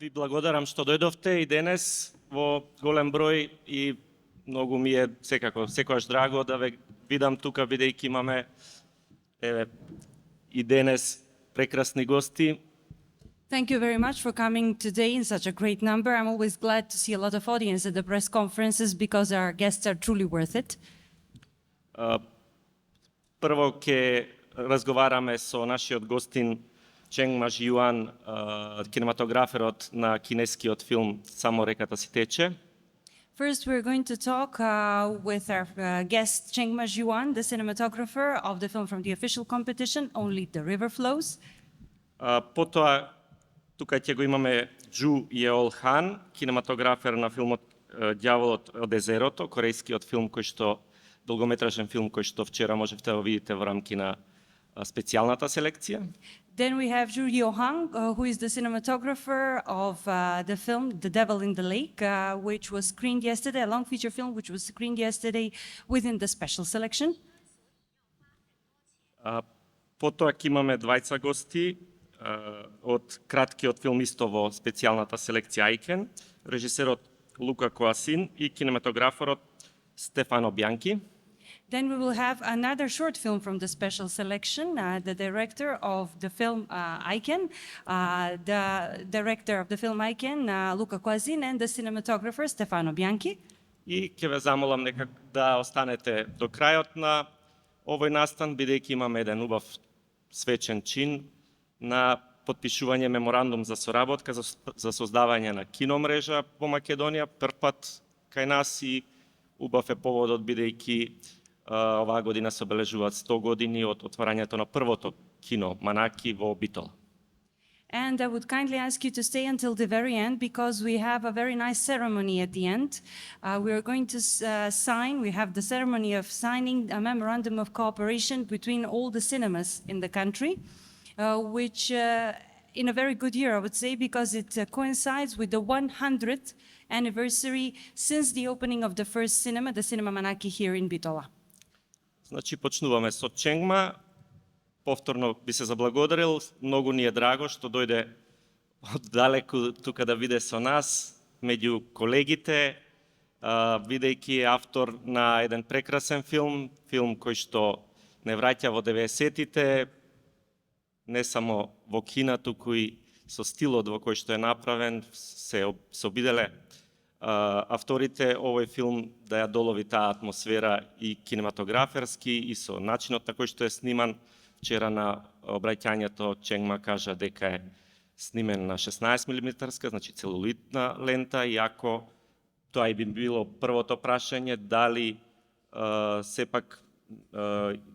Ви благодарам што дојдовте и денес во голем број и многу ми е секогаш драго да ве видам тука, бидејќи имаме и денес прекрасни гости. Thank you very much for coming today in such a great number. I'm always glad to see a lot of audience at the press conferences because our guests are truly worth it. Прво ќе разговараме со нашиот гостин Ченг Маж Јуан, кинематограферот на кинескиот филм Само реката си тече. First, we're going to talk with our guest Cheng Maj Yuan, the cinematographer of the film from the official competition, Only the River Flows. Потоа, тука ќе го имаме Џу Јеол Хан, кинематографер на филмот Ѓаволот од езерото, корејскиот филм долгометражен филм кој што вчера можевте да го видите во рамки на специјалната селекција. Then we have Zhu Yohang, who is the cinematographer of the film The Devil in the Lake, which was screened yesterday, a long feature film which was screened yesterday within the special selection. Потоа ќе имаме двајца гости од краткиот филм исто во специјалната селекција Ајкен, режисерот Лука Коасин и кинематограферот Стефано Бјанки. Then we will have another short film from the special selection, the director of the film Aiken, the director of the film Aiken, Luca Quasin, and the cinematographer Stefano Bianchi. И ќе ве замолам нека да останете до крајот на овој настан, бидејќи имаме еден убав свечен чин на потпишување меморандум за соработка за создавање на киномрежа во Македонија, првпат кај нас и убав е поводот бидејќи оваа година се обележуваат 100 години од отварањето на првото кино Манаки во Битола. And I would kindly ask you to stay until the very end because we have a very nice ceremony at the end. We are going to we have the ceremony of signing a memorandum of cooperation between all the cinemas in the country, which in a very good year, I would say, because it coincides with the 100th anniversary since the opening of the first cinema, the Cinema Manaki here in Bitola. Значи, почнуваме со Ченгма. Повторно би се заблагодарил. Многу ни е драго што дојде од далеку тука да биде со нас, меѓу колегите, бидејќи е автор на еден прекрасен филм кој што не враќа во 90-тите, не само во кина, туку и со стилот во кој што е направен, се обиделе авторите овој филм да ја долови таа атмосфера и кинематограферски и со начинот на кој што е сниман. Вчера на обраќањето Ченгма кажа дека е снимен на 16 мм, значи целулитна лента, иако тоа и би било првото прашање дали сепак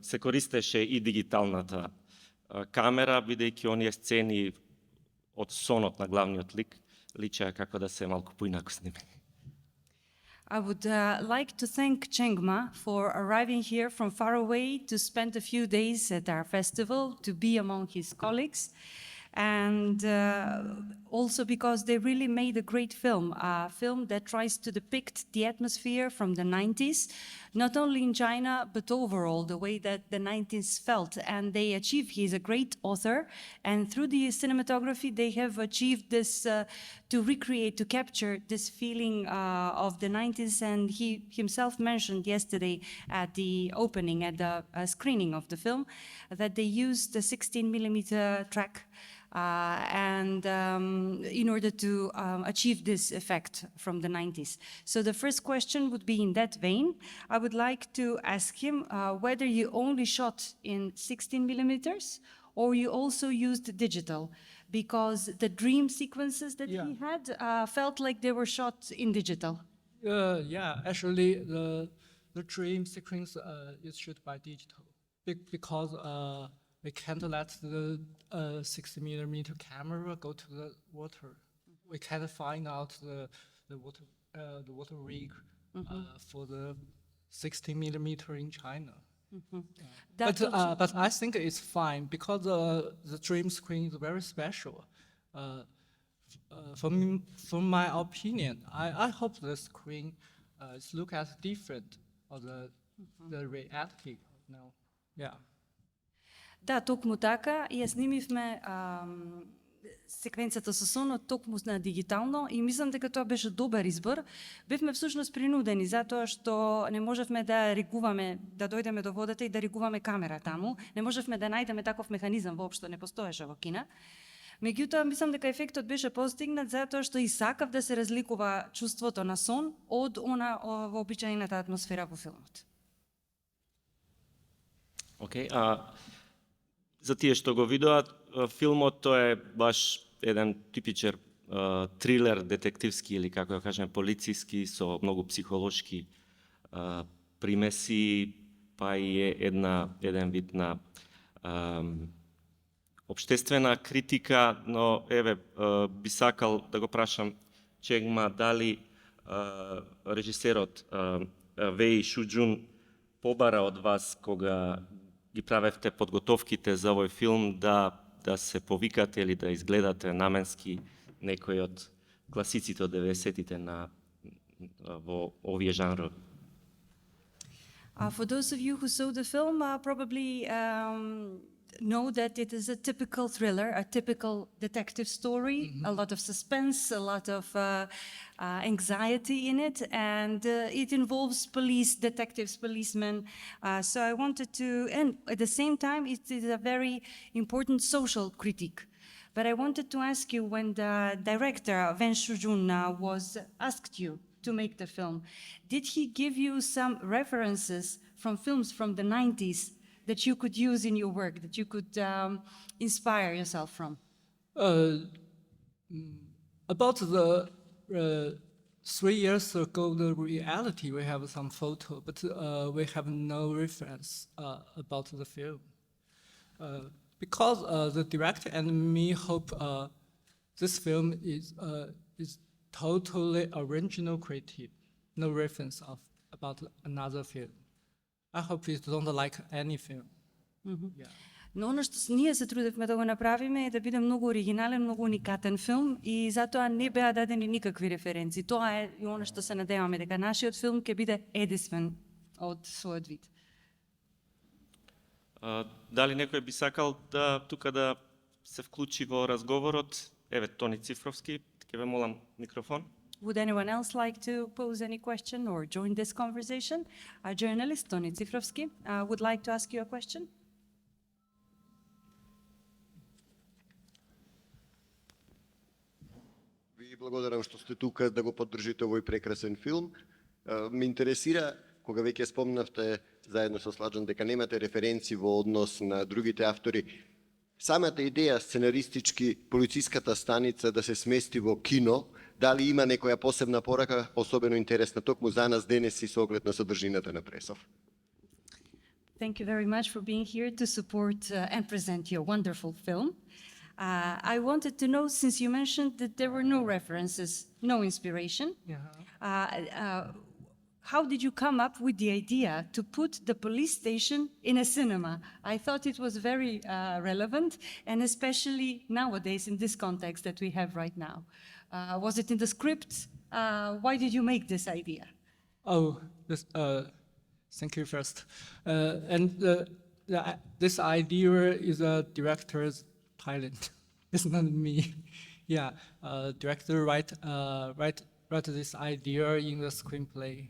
се користеше и дигиталната камера, бидејќи оние сцени од сонот на главниот лик личеа како да се малку поинаку снимени. I would like to thank Chengma for arriving here from far away to spend a few days at our festival, to be among his colleagues, and also because they really made a great film, a film that tries to depict the atmosphere from the 90s, not only in China, but overall, the way that the 90s felt. And they achieved, he's a great author, and through the cinematography, they have achieved this, to recreate, to capture this feeling of the 90s. And he himself mentioned yesterday at the opening, at the screening of the film, that they used the 16mm track in order to achieve this effect from the 90s. So the first question would be in that vein. I would like to ask him whether you only shot in 16mm or you also used digital, because the dream sequences that he had felt like they were shot in digital. Actually the dream sequence is shot by digital because we can't let the 60mm camera go to the water. We can't find out the water rig for the 60mm in China. But I think it's fine because the dream screen is very special. From my opinion, I hope the screen look as different of the reality now. Yeah. Да, токму така, ја снимивме секвенцата со сонот токму на дигитално и мислам дека тоа беше добар избор. Бевме всушност принудени затоа што не можевме да регуваме, да дојдеме до водата и да регуваме камера таму. Не можевме да најдеме таков механизам, воопшто не постоеше во Кина. Меѓутоа, мислам дека ефектот беше постигнат затоа што и сакав да се разликува чувството на сон од она вообичаената атмосфера во филмот. Океј, за тие што го видоат, филмот тоа е баш еден типичен трилер, детективски или како да кажеме полициски, со многу психолошки примеси, па и е еден вид на општествена критика, но еве би сакал да го прашам Ченгма дали режисерот Веј Шуџун побара од вас кога ги правевте подготовките за овој филм да се повикате или да изгледате наменски некои од класиците од 90-тите во овие жанрови? For those of you who saw the film, probably know that it is a typical thriller, a typical detective story, a lot of suspense, a lot of anxiety in it, and it involves police, detectives, policemen. So I wanted to, and at the same time, it is a very important social critique. But I wanted to ask you, when the director, Ven Shujun, was asked you to make the film, did he give you some references from films from the 90s that you could use in your work, that you could inspire yourself from? About the 3 years ago, the reality, we have some photo, but we have no reference about the film. Because the director and me hope this film is totally original creative, no reference about another film. I hope you don't like any film. Yeah. Но оно што ние се трудевме да го направиме е да биде многу оригинален, многу уникатен филм и затоа не беа дадени никакви референции. Тоа е и оно што се надеваме дека нашиот филм ќе биде единствен од својот вид. Дали некој би сакал тука да се вклучи во разговорот? Еве, Тони Цифровски, ќе ве молам микрофон. Would anyone else like to pose any question or join this conversation? Our journalist, Toni Cifrovski, would like to ask you a question. Ви благодарам што сте тука да го поддржите овој прекрасен филм. Ме интересира, кога веќе спомнавте заедно со Сладжан дека немате референции во однос на другите автори, самата идеја сценаристички полициската станица да се смести во кино, дали има некоја посебна порака, особено интересна токму за нас денес и со оглед на содржината на Пресов? Thank you very much for being here to support and present your wonderful film. I wanted to know, since you mentioned that there were no references, no inspiration, how did you come up with the idea to put the police station in a cinema? I thought it was very relevant, and especially nowadays in this context that we have right now. Was it in the script? Why did you make this idea? Thank you first. This idea is a director's talent. It's not me. Yeah, director write this idea in the screenplay.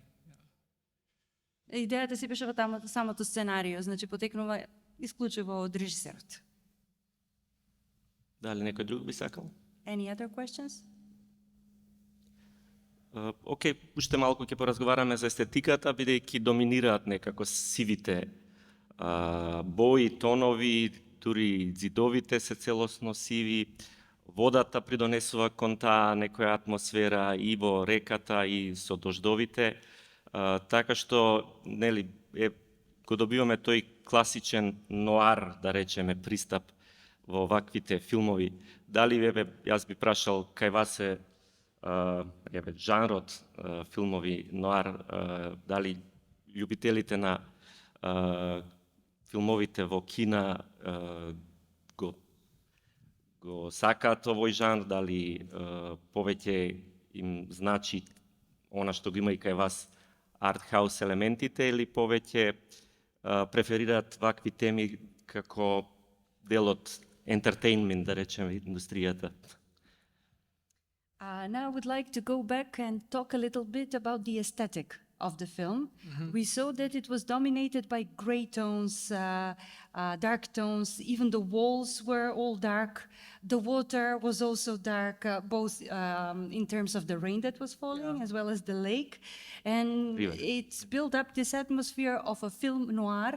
Идејата си беше во самото сценарио, значи потекнува исклучиво од режисерот. Дали некој друг би сакал? Any other questions? Океј, уште малку ќе поразговараме за естетиката, бидејќи доминираат некако сивите бои, тонови, дури ѕидовите се целосно сиви, водата придонесува кон таа некоја атмосфера и во реката и со дождовите, така што нели го добиваме тој класичен ноар, да речеме, пристап во ваквите филмови. Дали јас би прашал кај вас е жанрот филмови ноар, дали љубителите на филмовите во Кина го сакаат овој жанр, дали повеќе им значи она што го има и кај вас артхаус елементите, или повеќе преферираат вакви теми како дел од entertainment, да речеме, индустријата. Now I would like to go back and talk a little bit about the aesthetic of the film. We saw that it was dominated by gray tones, dark tones. Even the walls were all dark. The water was also dark, both in terms of the rain that was falling as well as the lake. And River. it's built up this atmosphere of a film noir.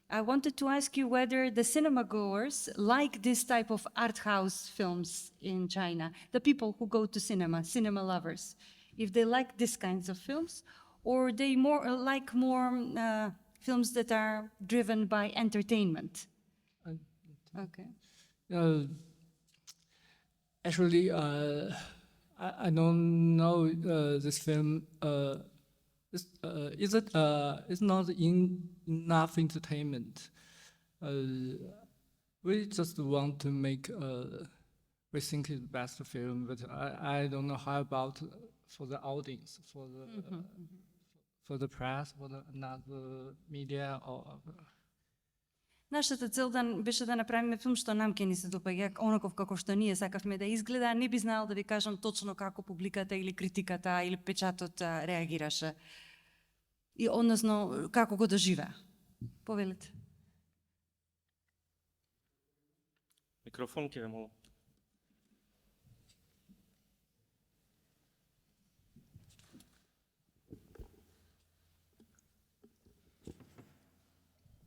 I wanted to ask you whether the cinema goers like this type of art house films in China, the people who go to cinema lovers, if they like these kinds of films, or they like more films that are driven by entertainment. Okay. Actually, I don't know this film. It's not enough entertainment. We just want to make. We think it's the best film, but I don't know how about for the audience, for the press, for the another media or. Нашата цел беше да направиме филм што нам ќе ни се допаѓа, онаков како што ние сакавме да изгледа, не би знаел да ви кажам точно како публиката или критиката или печатот реагираше. И односно како го доживеа. Повелете. Микрофон ќе ве молам.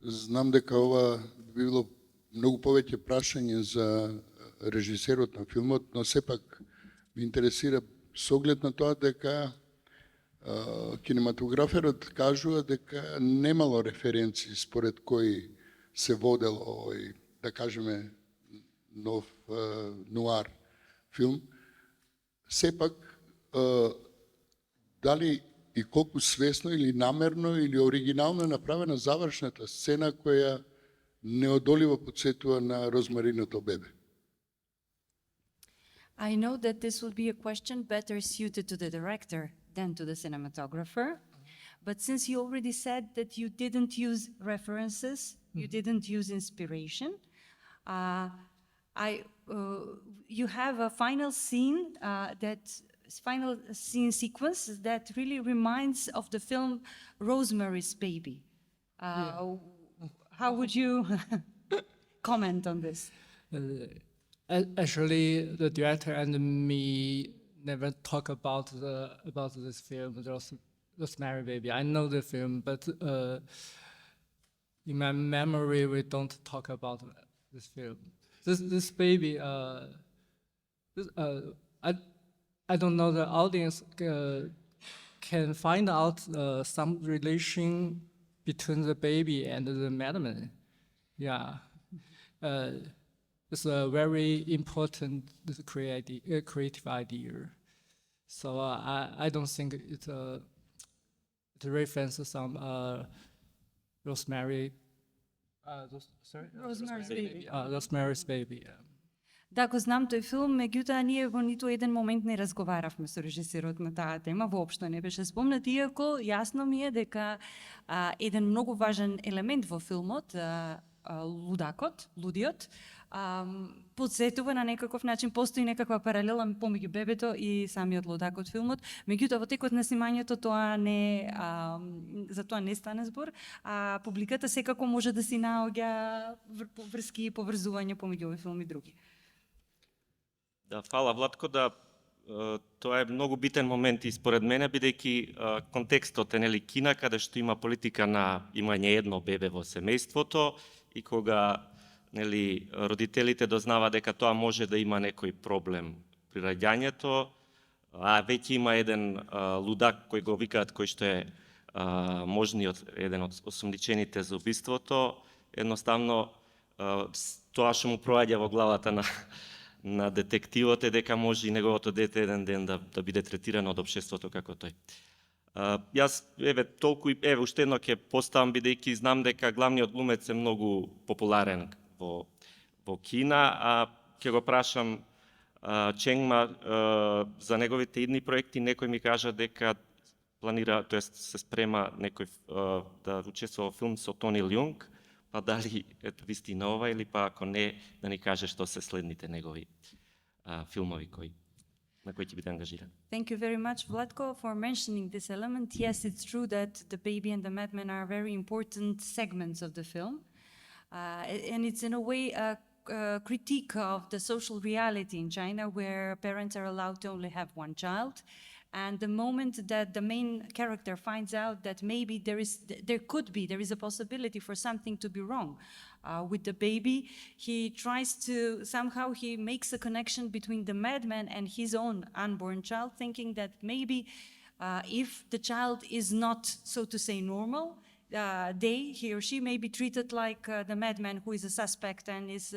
Знам дека ова би било многу повеќе прашање за режисерот на филмот, но сепак ме интересира со оглед на тоа дека кинематограферот кажува дека немало референции според кои се водел овој, да кажеме, нов нуар филм. Сепак, дали и колку свесно или намерно или оригинално е направена завршната сцена која неодоливо потсетува на розмариното бебе? I know that this would be a question better suited to the director than to the cinematographer. But since you already said that you didn't use references, you didn't use inspiration, you have a final scene final scene sequence that really reminds of the film Rosemary's Baby. How would you comment on this? Actually, the director and me never talk about this film, Rosemary Baby. I know the film, but in my memory, we don't talk about this film. This baby, I don't know, the audience can find out some relation between the baby and the madman. Yeah. It's a very important creative idea. So I don't think it references some Rosemary's Baby. Rosemary's Baby. Yeah. Да, го знам тој филм, меѓутоа ние во ниту еден момент не разговаравме со режисерот на таа тема, воопшто не беше спомнат, иако јасно ми е дека еден многу важен елемент во филмот, лудакот, лудиот, подсетува на некаков начин, постои некаква паралела помеѓу бебето и самиот лудак од филмот, меѓутоа во текот на снимањето за тоа не стане збор, а публиката секако може да си наоѓа врски и поврзување помеѓу овој филм и други. Да, фала Владко, да тоа е многу битен момент и според мене, бидејќи контекстот е нели Кина, каде што има политика на имање едно бебе во семејството и кога нели родителите дознава дека тоа може да има некој проблем при раѓањето, а веќе има еден лудак кој го викаат, кој што е еден од осомничените за убиството, едноставно тоа што му проаѓа во главата на детективот е дека може и неговото дете еден ден да биде третирано од општеството како тој. Јас уште едно ќе поставам, бидејќи знам дека главниот глумец е многу популарен во Кина, а ќе го прашам Ченгма за неговите идни проекти. Некој ми кажа дека планира, тоест се спрема некој да учествува во филм со Тони Лјунг, па дали е вистина ова или па ако не, да ни каже што се следните негови филмови на кои ќе биде ангажиран. Thank you very much, Vlatko, for mentioning this element. Yes, it's true that the baby and the madman are very important segments of the film. And it's in a way a critique of the social reality in China where parents are allowed to only have one child. And the moment that the main character finds out that maybe there is a possibility for something to be wrong with the baby, he tries to, somehow he makes a connection between the madman and his own unborn child, thinking that maybe if the child is not, so to say, normal, he or she may be treated like the madman who is a suspect and is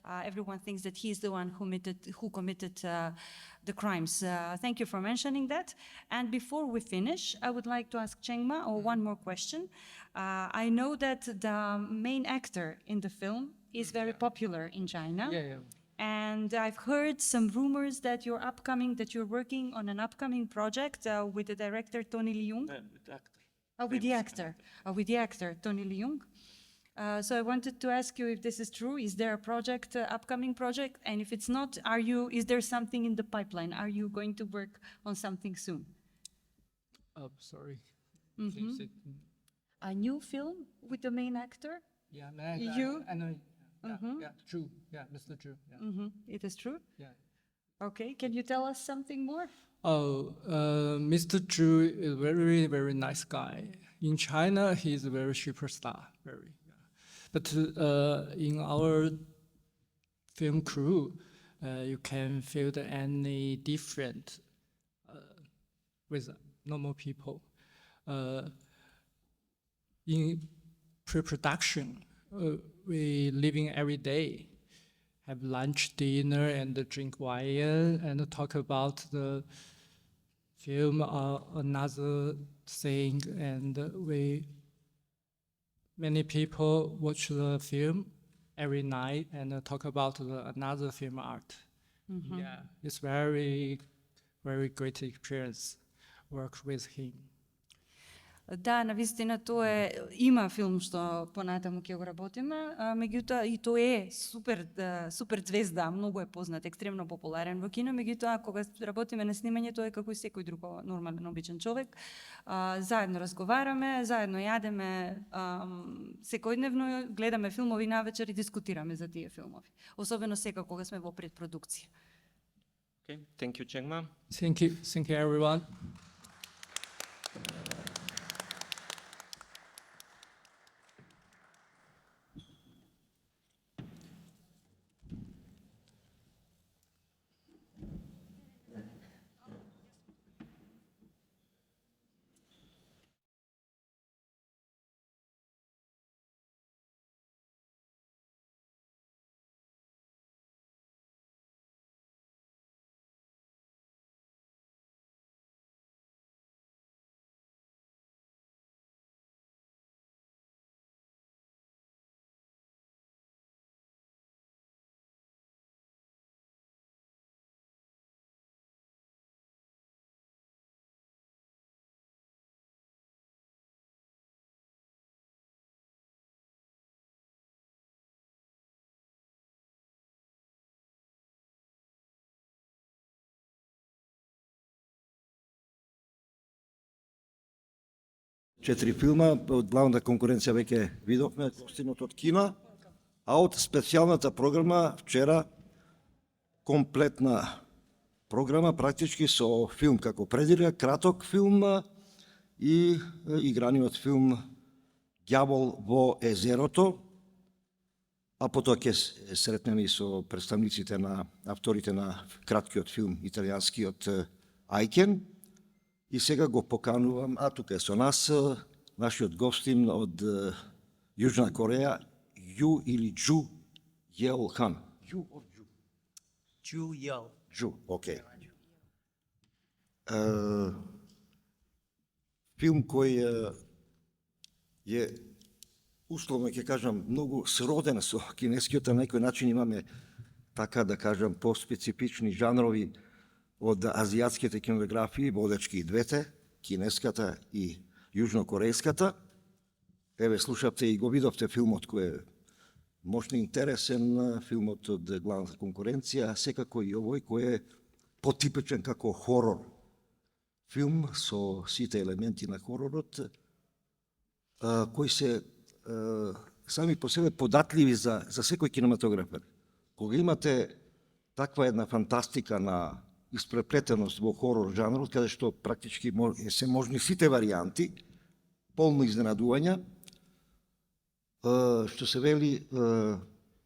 everyone thinks that he's the one who committed the crimes. Thank you for mentioning that. And before we finish, I would like to ask Chengma one more question. I know that the main actor in the film is very popular in China. Yeah. And I've heard some rumors that you're working on an upcoming project with the director Tony Leung. With the actor Tony Leung. So I wanted to ask you if this is true. Is there a project, upcoming project? And if it's not, is there something in the pipeline? Are you going to work on something soon? Sorry. A new film with the main actor? Yeah, You? I know. Yeah, Zhu. Yeah, Mr. Zhu. Yeah. It is true? Yeah. Okay, can you tell us something more? Mr. Zhu is a very, very nice guy. In China, he's a very superstar, very. Yeah. But in our film crew, you can feel any different with normal people. In pre-production, we living every day, have lunch, dinner, and drink wine, and talk about the film or another thing. And many people watch the film every night and talk about another film art. Yeah, it's very, very great experience work with him. Да, навистина тоа има филм што понатаму ќе го работиме, меѓутоа и тоа е супер звезда, многу е познат, екстремно популарен во кино, меѓутоа кога работиме на снимање тоа е како и секој друг нормален обичен човек. Заедно разговараме, заедно јадеме секојдневно, гледаме филмови навечер и дискутираме за тие филмови, особено сега кога сме во предпродукција. Okay, thank you, Chengma. Thank you everyone. Четири филма, од главната конкуренција веќе видовме, гостинот од кино, а од специјалната програма вчера комплетна програма практички со филм како предига, краток филм и играниот филм Ѓавол во езерото, а потоа ќе сретнеме и со представниците на авторите на краткиот филм италијанскиот Ајкен. И сега го поканувам, тука е со нас, нашиот гостин од Јужна Кореја, Ю или Џу Јел Хан. Ю or Џу? Џу Јел. Џу, окей. Филм кој е, условно ќе кажам, многу сроден со кинескиот, на некој начин имаме, така да кажам, по-специфични жанрови од азијатските кинографии, водечки и двете, кинеската и јужнокорејската. Еве, слушавте и го видовте филмот кој е мощно интересен, филмот од главната конкуренција, а секако и овој кој е потипичен како хорор филм со сите елементи на хоророт, кои се сами по себе податливи за секој кинематографер. Кога имате таква една фантастика на испреплетеност во хорор жанрот, каде што практички се можни сите варијанти, полно изненадувања, што се вели,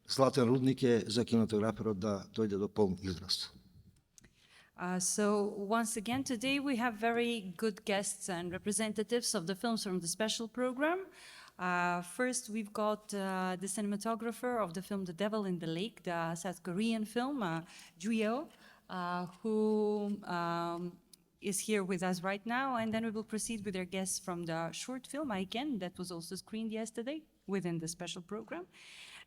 златен рудник е за кинематограферот да дојде до полн израз. So once again, today we have very good guests and representatives of the films from the special program. First, we've got the cinematographer of the film The Devil in the Lake, the South Korean film, Ju-Yeo, who is here with us right now. And then we will proceed with our guests from the short film, Aiken, that was also screened yesterday within the special program.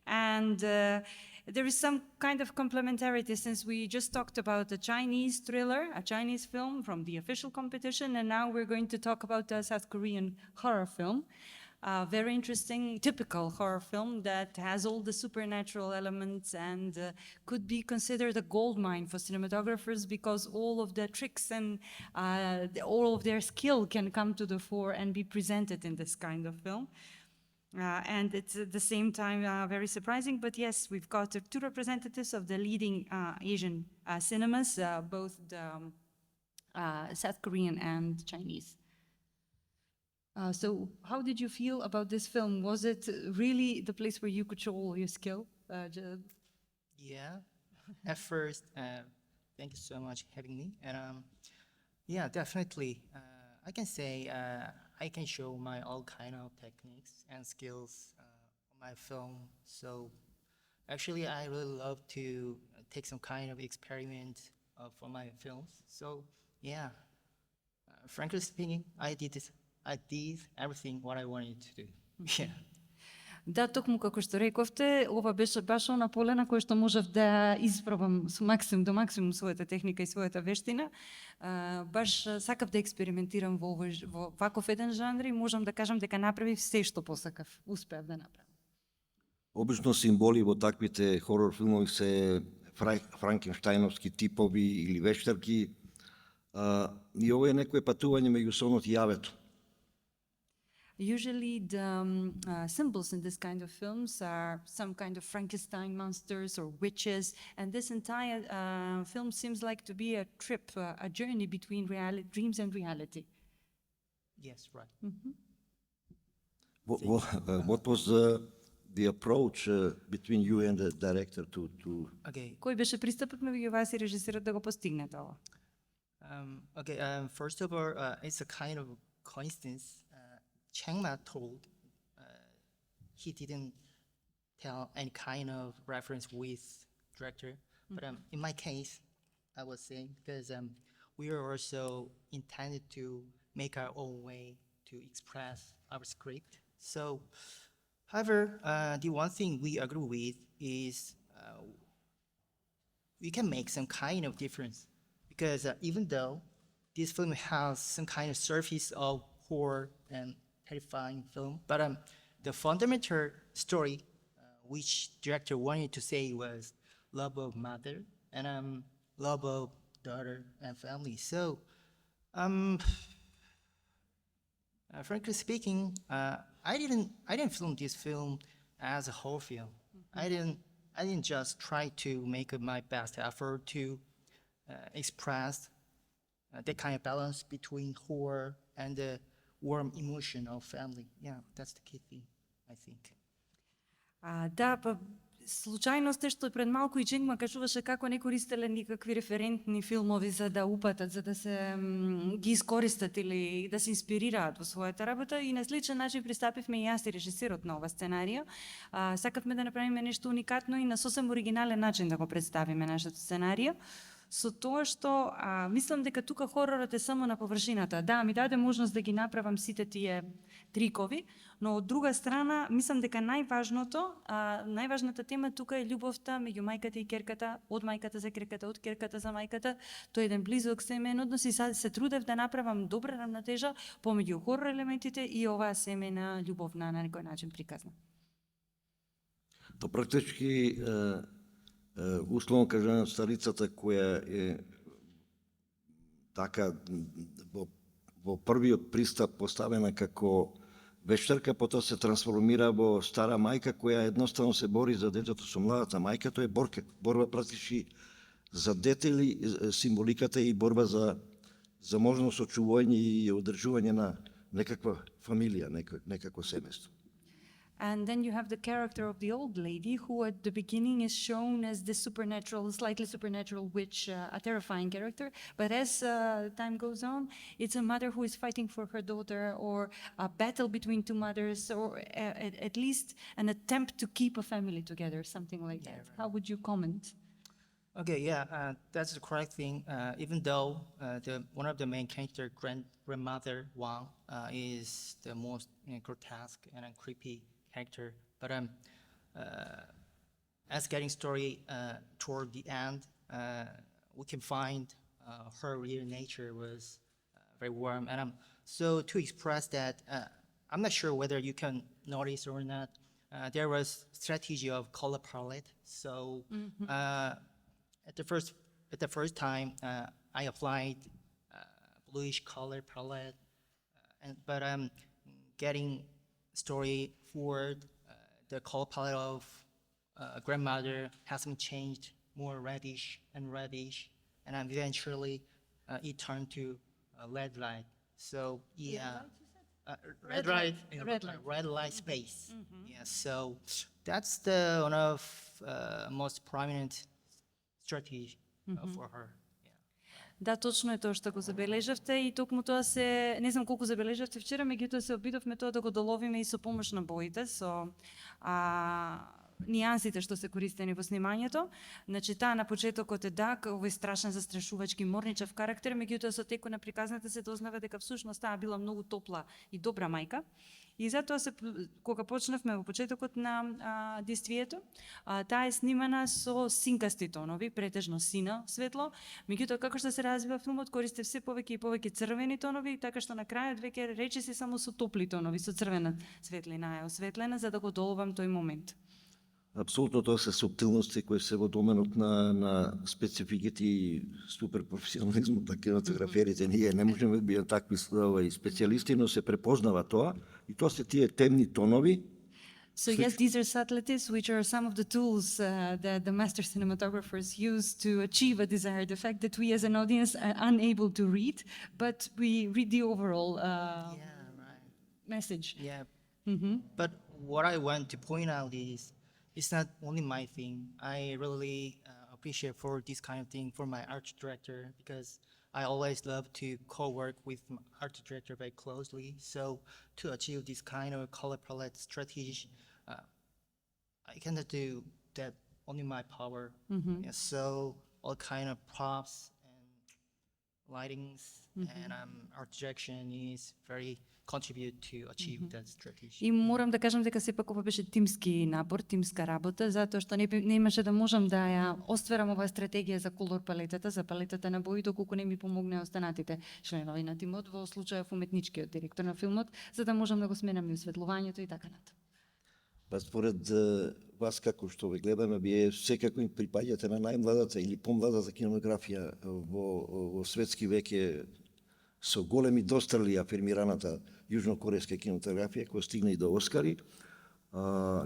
And there is some kind of complementarity since we just talked about a Chinese thriller, a Chinese film from the official competition, and now we're going to talk about a South Korean horror film. Very interesting, typical horror film that has all the supernatural elements and could be considered a goldmine for cinematographers because all of the tricks and all of their skill can come to the fore and be presented in this kind of film. And it's at the same time very surprising, but yes, we've got two representatives of the leading Asian cinemas, both the South Korean and Chinese. So how did you feel about this film? Was it really the place where you could show all your skill? Yeah, at first, thank you so much for having me. And yeah, definitely, I can say I can show my all kind of techniques and skills on my film. So actually, I really love to take some kind of experiment for my films. So yeah, frankly speaking, I did everything what I wanted to do. Yeah. Да, токму како што рековте, ова беше баш она поле на кое што можев да испробам со до максимум својата техника и својата вештина. Баш сакав да експериментирам во ваков еден жанр и можам да кажам дека направив се што посакав, успеав да направам. Обично символи во таквите хорор филмови се франкенштајновски типови или вештерки, и ова е некое патување меѓу сонот и јавето. Usually the symbols in this kind of films are some kind of Frankenstein monsters or witches, and this entire film seems like to be a trip, a journey between dreams and reality. Yes, right. Mm-hmm. What was the approach between you and the director to... Okay. Кој беше пристапот меѓу вас и режисерот да го постигнете ова? Okay. First of all, it's a kind of coincidence. Changma told he didn't tell any kind of reference with director, but in my case, I was saying because we are also intended to make our own way to express our script. So, however, the one thing we agree with is we can make some kind of difference because even though this film has some kind of surface of horror and terrifying film, but the fundamental story which director wanted to say was love of mother and love of daughter and family. So frankly speaking, I didn't film this film as a whole film. I didn't just try to make my best effort to express that kind of balance between horror and the warm emotion of family. Yeah, that's the key thing, I think. Да, па случајност е што пред малку и Ченгма кажуваше како не користеле никакви референтни филмови за да упатат, за да се ги искористат или да се инспирираат во својата работа и на сличен начин пристапивме и јас и режисерот на ова сценарио. Сакавме да направиме нешто уникатно и на сосем оригинален начин да го представиме нашето сценарио. со тоа што мислам дека тука хоророт е само на површината. Да, ми даде можност да ги направам сите тие трикови, но од друга страна мислам дека најважната тема тука е љубовта меѓу мајката и ќерката, од мајката за ќерката, од ќерката за мајката. Тоа е еден близок семеен однос и се трудев да направам добра рамнотежа помеѓу хорор елементите и оваа семејна љубовна на некој начин приказна. То практички условно кажано старицата која е така во првиот пристап поставена како вештарка, потоа се трансформира во стара мајка која едноставно се бори за детето со младата мајка. Тоа е борба практички за дете или символиката и борба за можност очувување и одржување на некаква фамилија, некакво семејство. And then you have the character of the old lady, who at the beginning is shown as the supernatural, slightly supernatural witch, a terrifying character. But as time goes on, it's a mother who is fighting for her daughter, or a battle between two mothers, or at least an attempt to keep a family together, something like that. How would you comment? Okay, yeah, that's the correct thing. Even though one of the main character, grandmother Wang, is the most grotesque and creepy character, but as getting story toward the end, we can find her real nature was very warm, and so to express that, I'm not sure whether you can notice or not. There was strategy of color palette. So at the first time, I applied bluish color palette, but getting story forward, the color palette of grandmother hasn't changed, more reddish, and eventually it turned to red light. So yeah, red light space. Yeah, so that's the one of most prominent strategy for her. Да, точно е тоа што го забележавте и токму тоа не знам колку забележавте вчера, меѓутоа се обидовме тоа да го доловиме и со помош на боите, со нијансите што се користени во снимањето. Значи, таа на почетокот е овој страшен застрашувачки морничав карактер, меѓутоа со текот на приказната се дознава дека всушност таа била многу топла и добра мајка. И затоа кога почнавме во почетокот на действието, таа е снимана со синкасти тонови, претежно сино светло, меѓутоа како што се развива филмот, користи все повеќе и повеќе црвени тонови, така што на крајот веќе речиси само со топли тонови, со црвена светлина е осветлена за да го доловам тој момент. Апсолутно тоа се суптилности кои се во доменот на спецификите и суперпрофесионализмот на кинематограферите. Ние не можеме да бидеме такви специјалисти, но се препознава тоа и тоа се тие темни тонови. So yes, these are subtleties, which are some of the tools that the master cinematographers use to achieve a desired effect that we as an audience are unable to read, but we read the overall message. Yeah, but what I want to point out is it's not only my thing. I really appreciate for this kind of thing for my art director, because I always love to co-work with my art director very closely. So to achieve this kind of color palette strategy, I cannot do that only my power. Yeah, so all kind of props and lightings and art direction is very contribute to achieve that strategy. И морам да кажам дека сепак ова беше тимски напор, тимска работа, затоа што не имаше да можам да ја остварам оваа стратегија за колор палетата, за палетата на бои, доколку не ми помогне останатите членови на тимот, во случајов уметничкиот директор на филмот, за да можам да го сменам и осветлувањето и така натаму. Па според вас како што ве гледаме, вие секако им припаѓате на најмладата или помладата кинематографија во светски веќе со големи дострели афирмираната јужнокорејска кинематографија која стигна и до Оскари.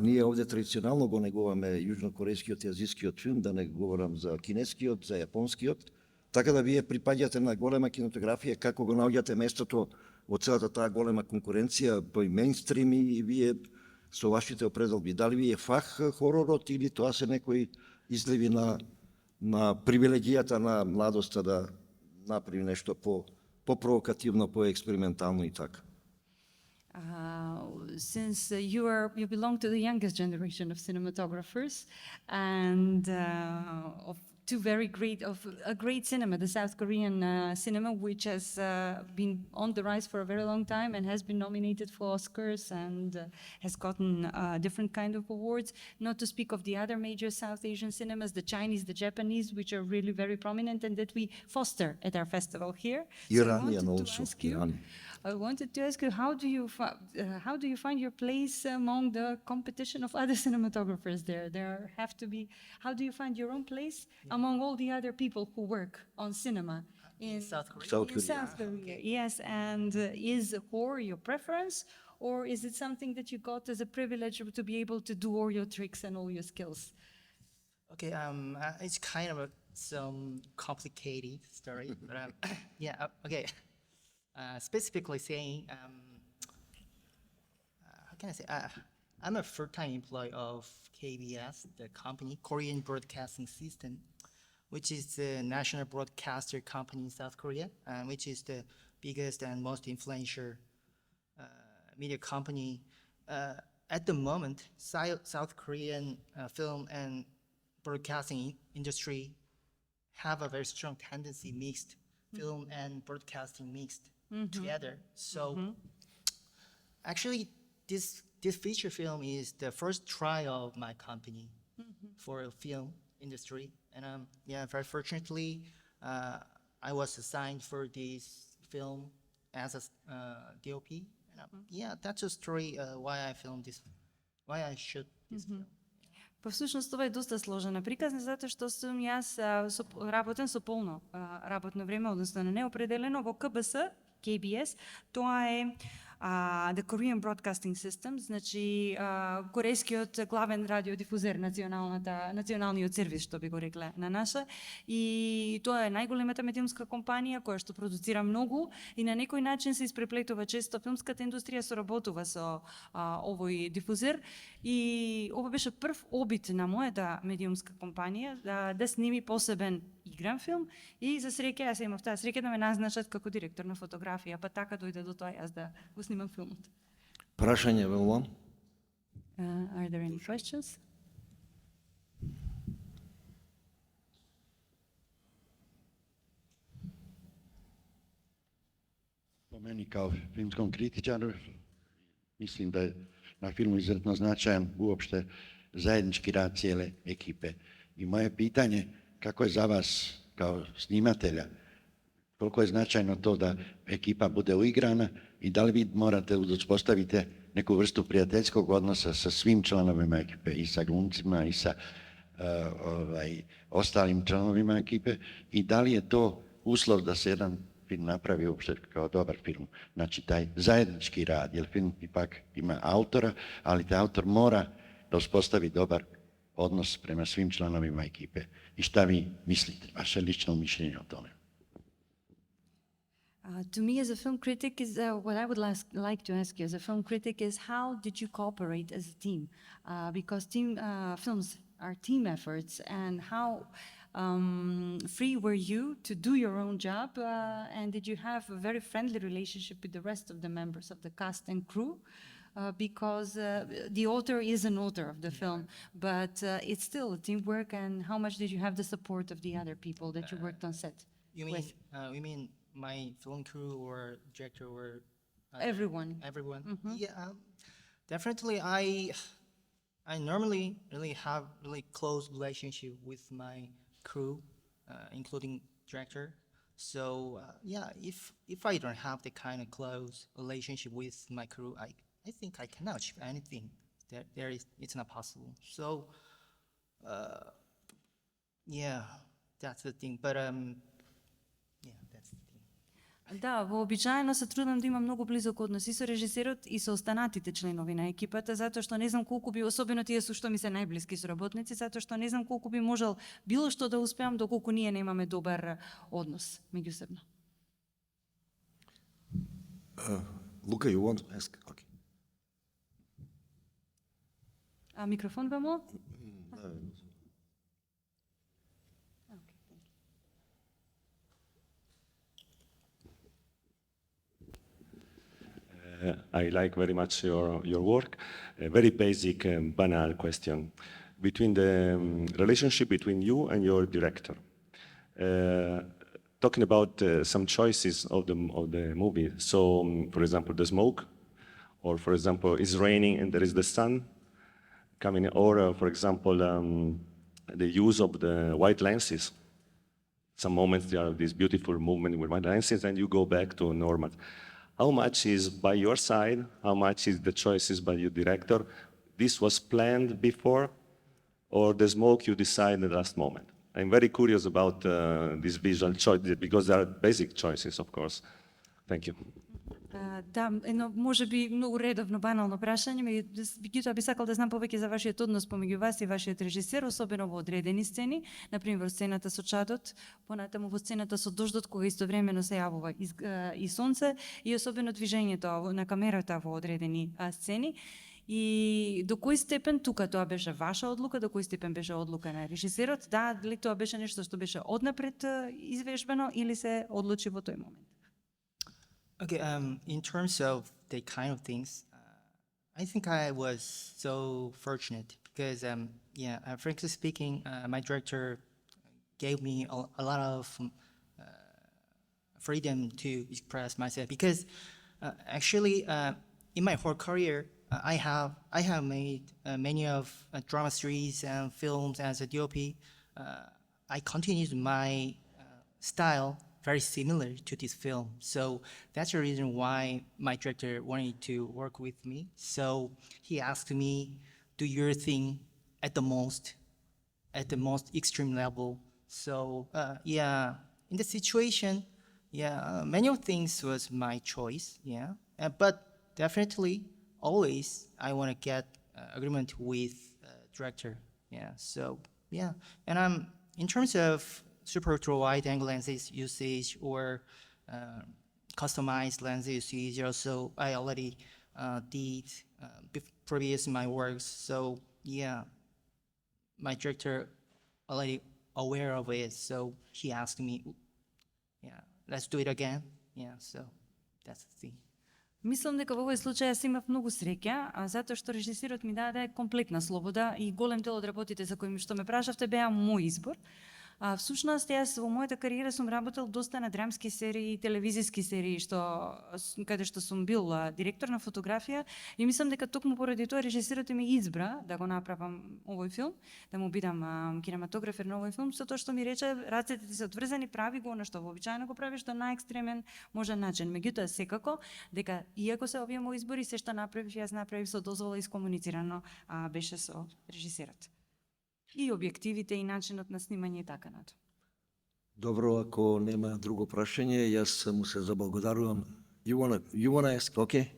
Ние овде традиционално го негуваме јужнокорејскиот и азискиот филм, да не говорам за кинескиот, за јапонскиот. Така да вие припаѓате на голема кинематографија, како го наоѓате местото во целата таа голема конкуренција, тој мејнстрим и вие со вашите определби. Дали ви е фах хоророт или тоа се некои изливи на привилегијата на младоста да направи нешто по-провокативно, по-експериментално и така? Since you belong to the youngest generation of cinematographers, and two very great of a great cinema, the South Korean cinema, which has been on the rise for a very long time and has been nominated for Oscars and has gotten different kind of awards. Not to speak of the other major South Asian cinemas, the Chinese, the Japanese, which are really very prominent and that we foster at our festival here. Iranian also. Iranian. I wanted to ask you, how do you find your place among the competition of other cinematographers there? How do you find your own place among all the other people who work on cinema in South Korea? South in Korea. South Korea? Yes, and is horror your preference, or is it something that you got as a privilege to be able to do all your tricks and all your skills? Okay, it's kind of some complicated story, but yeah, okay. Specifically saying, how can I say? I'm a full-time employee of KBS, the company, Korean Broadcasting System, which is the national broadcaster company in South Korea, which is the biggest and most influential media company. At the moment, South Korean film and broadcasting industry have a very strong tendency mixed, film and broadcasting mixed together. So actually, this feature film is the first try of my company for a film industry, and yeah, very fortunately, I was assigned for this film as a DOP. And, yeah, that's a story why I filmed this, why I shoot this film. Па всушност ова е доста сложена приказна затоа што сум јас работен со полно работно време, односно на неопределено во КБС, KBS, тоа е the Korean Broadcasting System, значи корейскиот главен радиодифузер, националниот сервис, што би го рекле на наша. И тоа е најголемата медиумска компанија која што продуцира многу и на некој начин се испреплетува често филмската индустрија соработува со овој дифузер. И ова беше прв обид на мојата медиумска компанија да сними посебен игран филм и за среќа јас имав таа среќа да ме назначат како директор на фотографија, па така дојде до тоа јас да го снимам филмот. Прашање вело? Are there any questions? Po meni kao filmskom kritičaru mislim da je na filmu izuzetno značajan uopšte zajednički rad cijele ekipe. I moje pitanje, kako je za vas kao snimatelja, koliko je značajno to da ekipa bude uigrana i da li vi morate uspostaviti neku vrstu prijateljskog odnosa sa svim članovima ekipe, i sa glumcima i sa ostalim članovima ekipe, i da li je to uslov da se jedan film napravi uopšte kao dobar film. Znači taj zajednički rad, jer film ipak ima autora, ali taj autor mora da uspostavi dobar odnos prema svim članovima ekipe. I šta vi mislite, vaše lično mišljenje o tome? To me, as a film critic, is what I would like to ask you as a film critic is how did you cooperate as a team? Because films are team efforts, and how free were you to do your own job? And did you have a very friendly relationship with the rest of the members of the cast and crew? Because the author is an author of the film, but it's still a teamwork. And how much did you have the support of the other people that you worked on set with? You mean my film crew or director or Everyone. Everyone. Yeah, definitely. I normally really have really close relationship with my crew, including director. So yeah, if I don't have the kind of close relationship with my crew, I think I cannot achieve anything. It's not possible. So yeah, that's the thing. But yeah, that's the thing. Да, вообичаено се трудам да имам многу близок однос и со режисерот и со останатите членови на екипата, затоа што не знам колку би, особено тие со што ми се најблиски соработници, затоа што не знам колку би можел било што да успеам доколку ние немаме добар однос меѓусебно. Luka, you want to ask? Okay. Микрофон вамо? I like very much your work. A very basic and banal question. between the relationship between you and your director. Talking about some choices of the movie. So, for example, the smoke, or for example, it's raining and there is the sun coming, or for example, the use of the white lenses. Some moments there are this beautiful movement with white lenses, and you go back to normal. How much is by your side? How much is the choices by your director? This was planned before, or the smoke you decide at the last moment? I'm very curious about these visual choices, because they are basic choices, of course. Thank you. Да, едно може би многу редовно банално прашање, меѓутоа би сакал да знам повеќе за вашиот однос помеѓу вас и вашиот режисер, особено во одредени сцени, например во сцената со чадот, понатаму во сцената со дождот кога истовремено се јавува и сонце, и особено движењето на камерата во одредени сцени. И до кој степен тука тоа беше ваша одлука, до кој степен беше одлука на режисерот, дали тоа беше нешто што беше однапред извежбено или се одлучи во тој момент? Okay, in terms of the kind of things, I think I was so fortunate because, frankly speaking, my director gave me a lot of freedom to express myself because actually in my whole career, I have made many of drama series and films as a DOP. I continued my style very similar to this film. So that's the reason why my director wanted to work with me. So he asked me, do your thing at the most extreme level. So in the situation, many of things was my choice, but definitely always I want to get agreement with director, and in terms of super ultra wide angle lenses usage or customized lens usage. Also, I already did previous my works. So my director already aware of it. So he asked me, let's do it again. So that's the thing. Мислам дека во овој случај јас имав многу среќа, затоа што режисерот ми даде комплетна слобода и голем дел од работите за кои што ме прашавте беа мој избор. Всушност, јас во мојата кариера сум работел доста на драмски серии и телевизиски серии, каде што сум бил директор на фотографија, и мислам дека токму поради тоа режисерот ми избра да го направам овој филм, да му бидам кинематографер на овој филм, со тоа што ми рече, рацете ти се отврзани, прави го она што вообичаено го правиш до најекстремен можен начин. Меѓутоа, секако, дека иако се овие мои избори, се што направив, јас направив со дозвола искомуницирано беше со режисерот. И објективите, и начинот на снимање и така нато. Добро, ако нема друго прашање, јас му се заблагодарувам. You wanna ask, okay?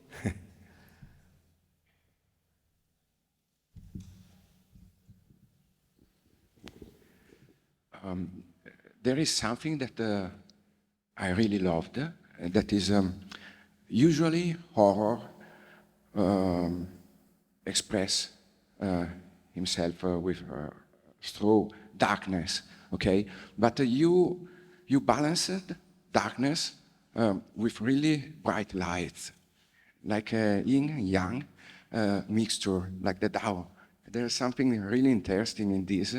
There is something that I really loved, that is usually horror express himself with through darkness, okay? But you balanced darkness with really bright lights, like a yin and yang mixture, like the Tao. There's something really interesting in this,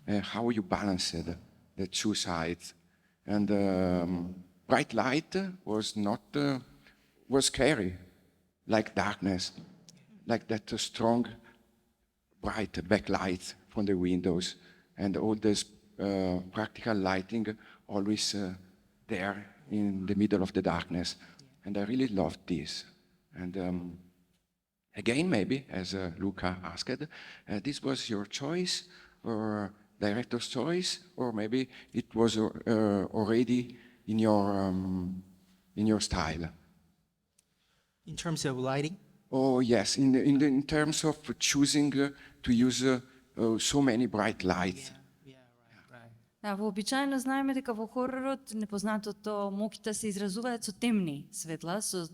how you balanced the two sides. And bright light was not, was scary, like darkness, like that strong, bright backlight from the windows, and all this practical lighting always there in the middle of the darkness. And I really loved this. And again, maybe, as Luca asked, this was your choice, or director's choice, or maybe it was already in your style? In terms of lighting? Oh yes, in terms of choosing to use so many bright lights. Вообичаено знаеме дека во хоророт непознатото моќта се изразуваат со темни светла, со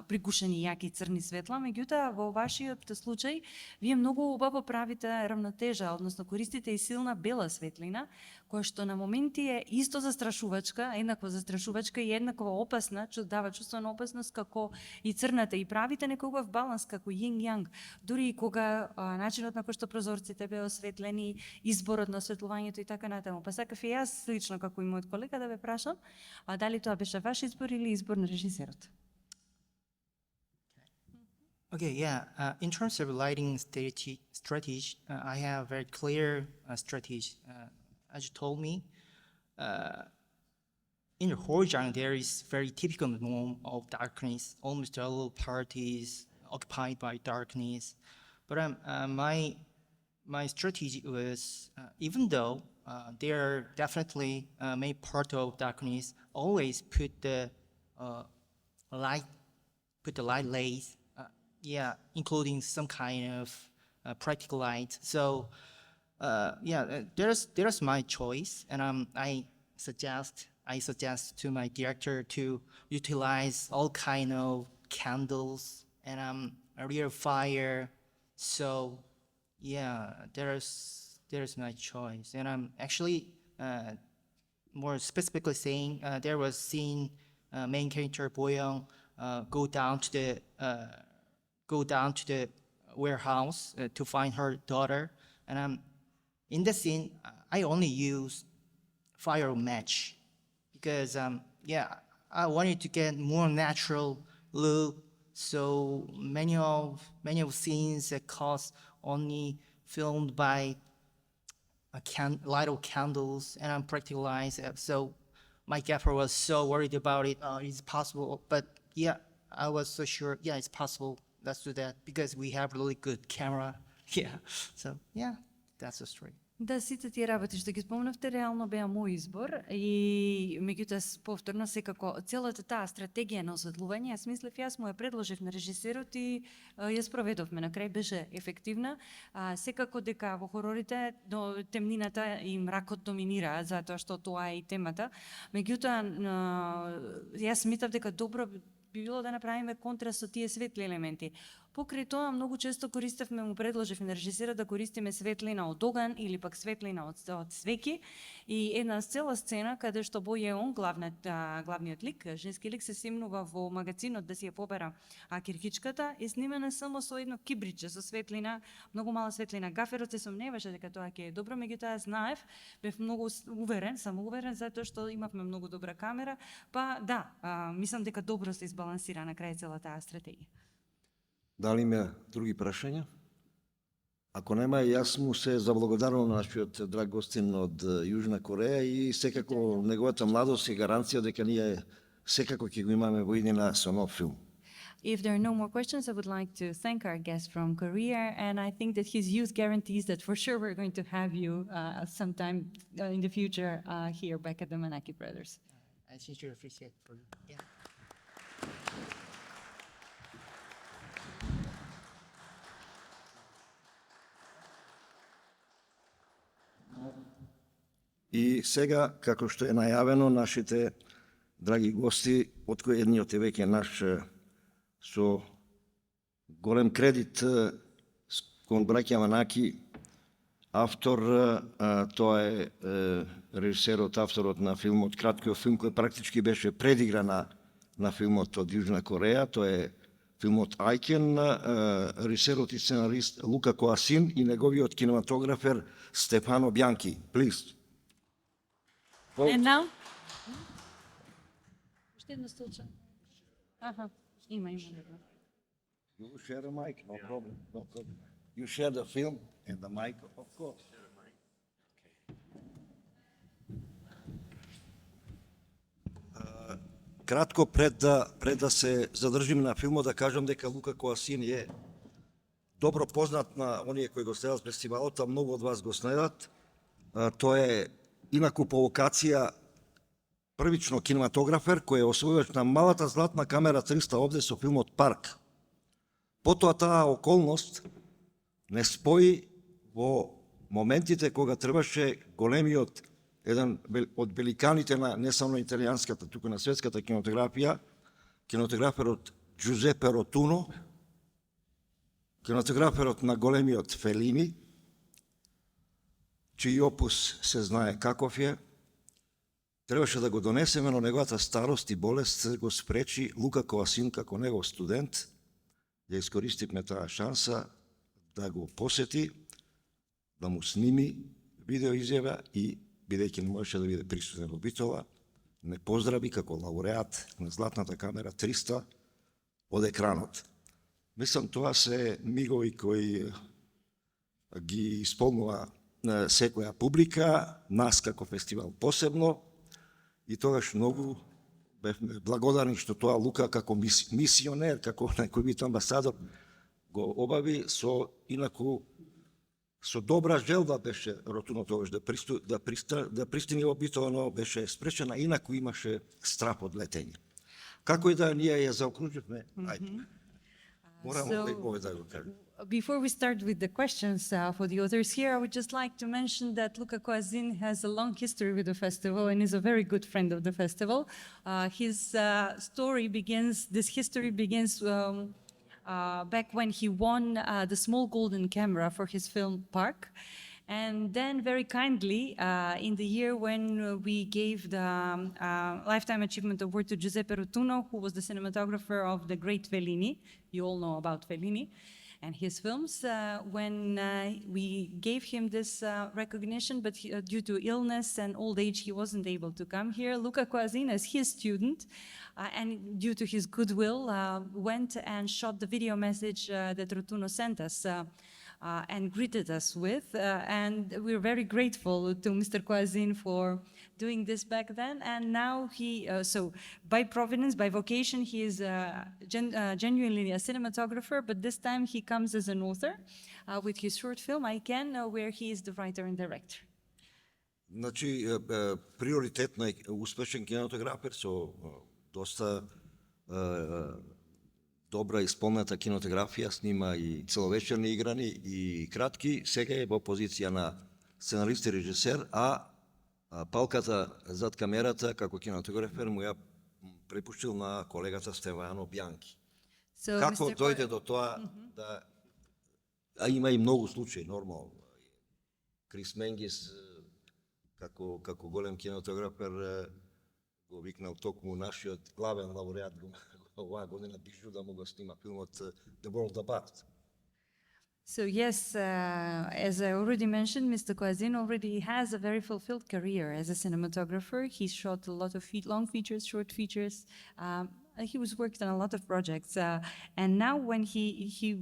пригушени јаки црни светла, меѓутоа во вашиот случај вие многу убаво правите равнотежа, односно користите и силна бела светлина, која што на моменти е исто застрашувачка, еднакво застрашувачка и еднакво опасна, што дава чувство на опасност како и црната, и правите некогаш баланс како јинг-јанг, дури и кога начинот на кој што прозорците беа осветлени, изборот на осветлувањето и така натаму. Па сакав и јас лично како и мојот колега да ве прашам, дали тоа беше ваш избор или избор на режисерот? Okay, yeah. In terms of lighting strategy, I have very clear strategy. As you told me, in the horror genre, there is very typical norm of darkness. Almost all parties occupied by darkness. But my strategy was, even though there are definitely many part of darkness, always put the light lays. Yeah, including some kind of practical light. So, there's my choice, and I suggest to my director to utilize all kind of candles and a real fire. So, yeah, there's my choice, and I'm actually more specifically saying there was scene main character Boyoung go down to the warehouse to find her daughter, and in the scene I only use fire match because I wanted to get more natural look. So many of scenes that cost only filmed by light of candles and practicalized. So my gaffer was so worried about it. It's possible, but yeah, I was so sure. Yeah, it's possible. Let's do that because we have really good camera. Yeah. So yeah, that's the story. Да, сите тие работи што ги спомнавте реално беа мој избор и меѓутоа повторно секако целата таа стратегија на осветлување, јас мислев, јас му ја предложив на режисерот и ја спроведовме, на крај беше ефективна. Секако дека во хорорите темнината и мракот доминираат затоа што тоа е и темата. Меѓутоа јас мислев дека добро би било да направиме контраст со тие светли елементи. Покрај тоа, многу често користевме, му предложив на режисерот да користиме светлина од оган или пак светлина од свеќи. И една цела сцена каде што Бојеон, главниот лик, женски лик, се симнува во магазинот да си ја побера кирхичката, е снимена само со едно кибриче со светлина, многу мала светлина. Гаферот се сомневаше дека тоа ќе е добро, меѓутоа знаев, бев многу уверен, затоа што имавме многу добра камера, па да, мислам дека добро се избалансира на крај целата таа стратегија. Дали има други прашања? Ако нема, јас му се заблагодарувам на нашиот драг гостин од Јужна Кореја и секако неговата младост е гаранција дека ние секако ќе го имаме во иднина со нов филм. If there are no more questions, I would like to thank our guest from Korea, and I think that his youth guarantees that for sure we're going to have you sometime in the future here back at the Manaki Brothers. I sincerely appreciate it for you. Yeah. И сега, како што е најавено, нашите драги гости, од кои едниот е веќе наш со голем кредит кон браќа Манаки, автор, тоа е режисерот, авторот на филмот, краткиот филм кој практички беше предигра на филмот од Јужна Кореја, тоа е филмот Айкен, режисерот и сценарист Лука Коасин и неговиот кинематографер Стефано Бјанки. Please. And now? Уште едно столче. Аха, има. You share the mic, no problem. You share the film and the mic, of course. Кратко пред да се задржим на филмот, да кажам дека Лука Коасин е добро познат на оние кои го следат фестивалот, а многу од вас го следат. Тој е инаку по локација првично кинематографер кој е освојувач на малата златна камера 300 овде со филмот Парк. Потоа таа околност не спои во моментите кога требаше големиот еден од великаните на не само на италијанската, туку на светската кинематографија, кинематограферот Джузепе Ротуно, кинематограферот на големиот Фелини, чиј опус се знае каков е. Требаше да го донесеме, но неговата старост и болест го спречи Лука Коасин како негов студент, да искористивме таа шанса да го посети, да му сними видеоизјава и, бидејќи не можеше да биде присутен во Битола, не поздрави како лауреат на Златната камера 300 од екранот. Мислам, тоа се мигови кои ги исполнува секоја публика, нас како фестивал посебно, и тогаш многу бевме благодарни што тоа Лука како мисионер, како некој вид амбасадор го обави со инаку со добра желба беше Ротуно тогаш да пристигне во Битола, но беше спречена, инаку имаше страх од летење. Како и да ние ја заокруживме, ајде. Морамо да го кажем. Before we start with the questions for the authors here, I would just like to mention that Luca Coasin has a long history with the festival and is a very good friend of the festival. His history begins back when he won the small golden camera for his film Park. And then very kindly, in the year when we gave the Lifetime Achievement Award to Giuseppe Rotuno, who was the cinematographer of the great Fellini, you all know about Fellini and his films, when we gave him this recognition, but due to illness and old age, he wasn't able to come here. Luca Coasin, as his student, and due to his goodwill, went and shot the video message that Rotuno sent us and greeted us with. And we're very grateful to Mr. Coasin for doing this back then. And now so by providence, by vocation, he is genuinely a cinematographer, but this time he comes as an author with his short film, I Can, where he is the writer and director. Значи, приоритетно е успешен кинематографер со доста добра исполната кинематографија, снима и целовечерни играни и кратки. Сега е во позиција на сценарист и режисер, а палката зад камерата како кинематографер му ја препуштил на колегата Стефано Бјанки. Како дојде до тоа да... А има и многу случаи, нормално. Крис Менгис, како голем кинематографер, го викнал токму нашиот главен лауреат оваа година Бижу да му го снима филмот The World Apart. So yes, as I already mentioned, Mr. Coasin already has a very fulfilled career as a cinematographer. He shot a lot of long features, short features. He was worked on a lot of projects. And now when he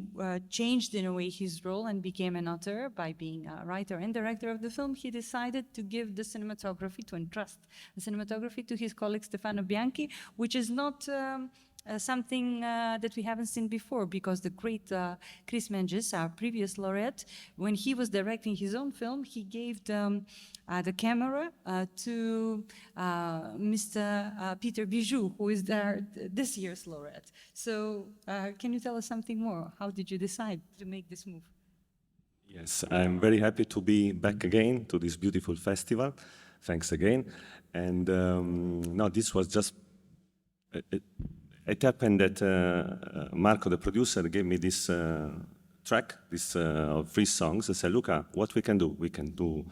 changed in a way his role and became an author by being a writer and director of the film, he decided to give the cinematography, to entrust the cinematography to his colleague Stefano Bianchi, which is not something that we haven't seen before, because the great Chris Menges, our previous laureate, when he was directing his own film, he gave the camera to Mr. Peter Bijou, who is this year's laureate. So can you tell us something more? How did you decide to make this move? Yes, I'm very happy to be back again to this beautiful festival. Thanks again. And no, this was just... It happened that Marco, the producer, gave me this track, this of 3 songs. I said, Luca, what we can do? We can do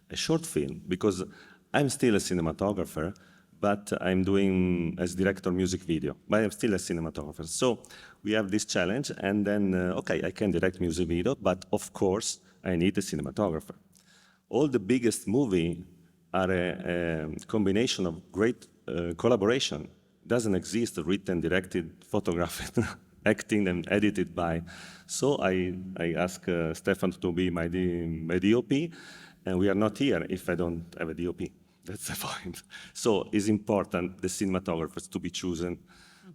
a short film, because I'm still a cinematographer, but I'm doing as director music video, but I'm still a cinematographer. So we have this challenge, and then, okay, I can direct music video, but of course, I need a cinematographer. All the biggest movies are a combination of great collaboration. Doesn't exist written, directed, photographed, acting and edited by. So I asked Stefan to be my DOP, and we are not here if I don't have a DOP. That's the point. So it's important the cinematographers to be chosen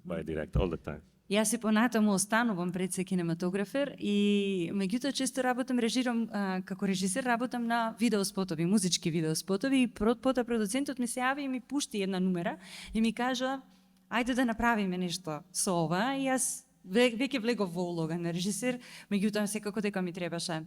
by director all the time. Јас и понатаму останувам пред се кинематографер и меѓутоа често режирам како режисер, работам на видеоспотови, музички видеоспотови, и пота продуцентот ми се јави и ми пушти една нумера и ми кажа ајде да направиме нешто со ова, и јас веќе влегов во улога на режисер, меѓутоа секако дека ми требаше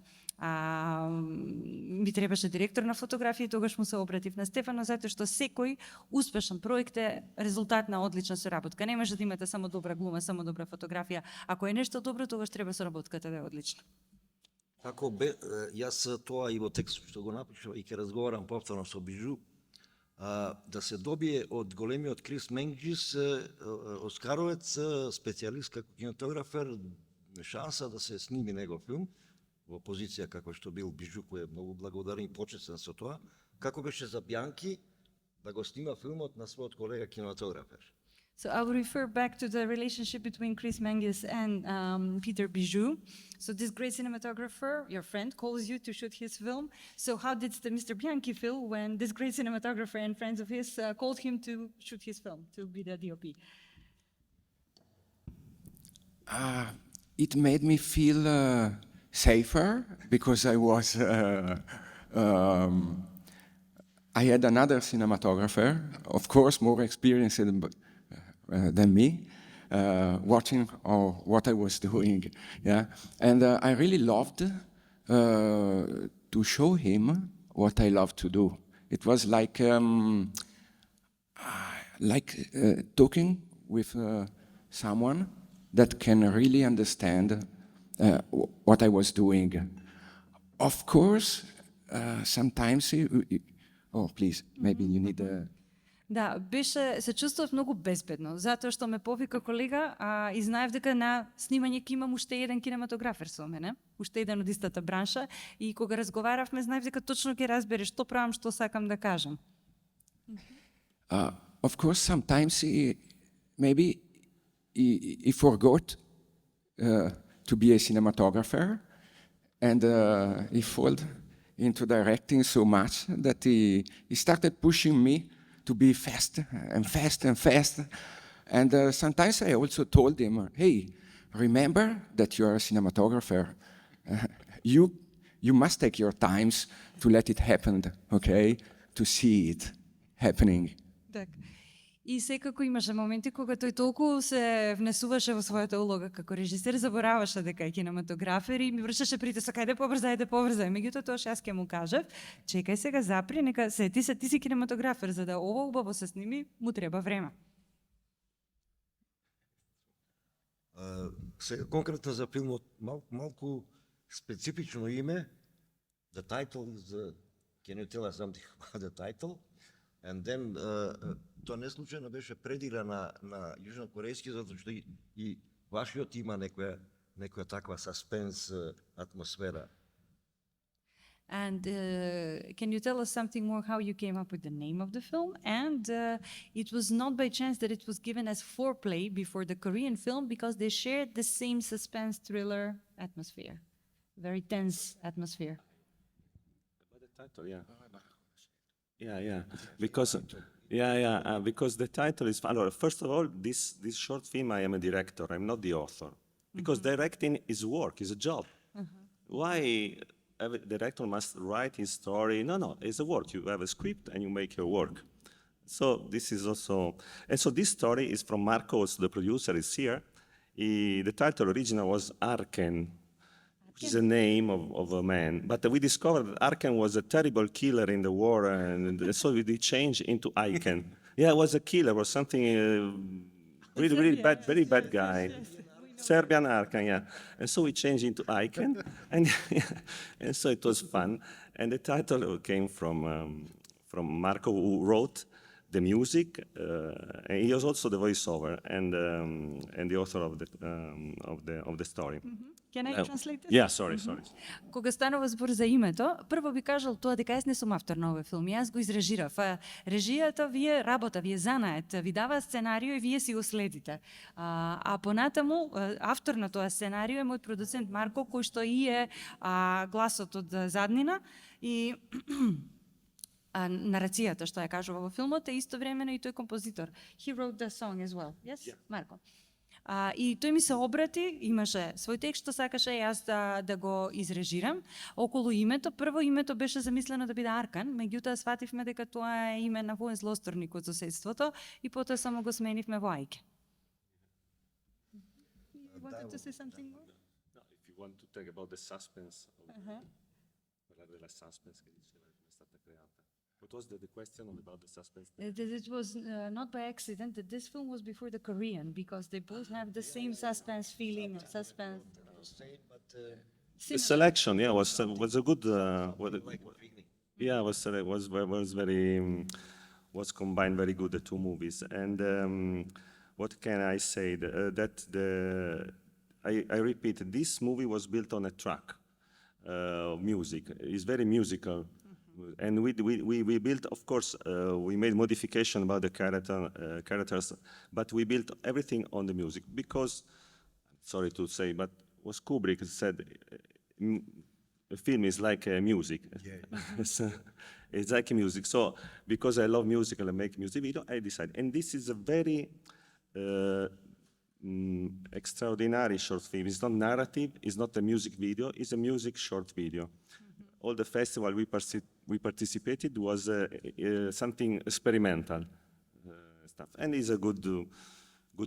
директор на фотографија и тогаш му се обратив на Стефано затоа што секој успешен проект е резултат на одлична соработка. Не може да имате само добра глума, само добра фотографија. Ако е нешто добро, тогаш треба соработката да е одлична. Како јас тоа и во текстот што го напишав и ќе разговарам повторно со Бижу, да се добие од големиот Крис Менгис оскаровец, специјалист како кинематографер, шанса да се сними негов филм во позиција како што бил Бижу, кој е многу благодарен и почестен со тоа, како беше за Бјанки да го снима филмот на својот колега кинематографер. So I will refer back to the relationship between Chris Menges and Peter Bijou. So this great cinematographer, your friend, calls you to shoot his film. So how did Mr. Bianchi feel when this great cinematographer and friends of his called him to shoot his film, to be the DOP? It made me feel safer because I was. I had another cinematographer, of course, more experienced than me, watching what I was doing. Yeah, and I really loved to show him what I love to do. It was like talking with someone that can really understand what I was doing. Of course, sometimes. Oh, please, maybe you need a. Да, се чувствував многу безбедно, затоа што ме повика колега, и знаев дека на снимање ќе имам уште еден кинематографер со мене, уште еден од истата бранша, и кога разговаравме, знаев дека точно ќе разбере што правам, што сакам да кажам. Of course, sometimes maybe he forgot to be a cinematographer, and he fell into directing so much that he started pushing me to be fast and fast and fast. And sometimes I also told him, hey, remember that you are a cinematographer. You must take your times to let it happen, okay? To see it happening. Так. И секако имаше моменти кога тој толку се внесуваше во својата улога како режисер, забораваше дека е кинематографер и ми вршеше притисок, ајде побрзај. Меѓутоа тоа што јас ќе му кажав, чекај сега, запри, нека ти си кинематографер, за да ова убаво се сними, му треба време. Сега конкретно за филмот, малку специфично име. The title is, can you tell us something about the title? And then, тоа не случајно беше предира на јужнокорејски, затоа што и вашиот има некоја таква саспенс атмосфера. And can you tell us something more how you came up with the name of the film? And it was not by chance that it was given as foreplay before the Korean film because they shared the same suspense thriller atmosphere, very tense atmosphere. About the title, yeah. Because the title is. First of all, this short film, I am a director. I'm not the author. Because directing is work, is a job. Why every director must write his story? No, it's a work. You have a script and you make your work. So this is also, and so this story is from Marcos, the producer, is here. The title original was Arken, which is a name of a man. But we discovered that Arken was a terrible killer in the war, and so we changed into Aiken. Yeah, it was a killer or something, really bad, very bad guy. Serbian Arken, yeah. And so we changed into Aiken, and so it was fun. And the title came from Marco, who wrote the music, and he was also the voiceover and the author of the story. Can I translate this? Yeah, sorry. Кога станува збор за името, прво би кажал тоа дека јас не сум автор на овој филм, јас го изрежирав. Режијата вие занает, ви дава сценарио и вие си го следите. А понатаму, автор на тоа сценарио е мој продуцент Марко, кој што и е гласот од заднина и нарацијата што ја кажува во филмот е истовремено и тој композитор. He wrote the song as well. Yes, yeah. Марко. И тој ми се обрати, имаше свој текст што сакаше јас да го изрежирам. Околу името, прво името беше замислено да биде Аркан, меѓутоа свативме дека тоа е име на воен злосторник од соседството и потоа само го сменивме во Ајке. want to say something more? No, if you want to talk about the suspense, parlare della suspense che diceva come è stata creata. What was the question about the suspense? That it was not by accident that this film was before the Korean, because they both have the same suspense feeling of suspense. The selection, yeah, was a good. Yeah, was very was combined very good, the two movies. And what can I say? I repeat, this movie was built on a track. Music is very musical, and we built, of course, we made modification about the characters, but we built everything on the music because, sorry to say, but was Kubrick said, a film is like music. It's like music. So because I love music and I make music video, I decided. And this is a very extraordinary short film. It's not narrative, it's not a music video, it's a music short video. All the festival we participated was something experimental stuff. And it's a good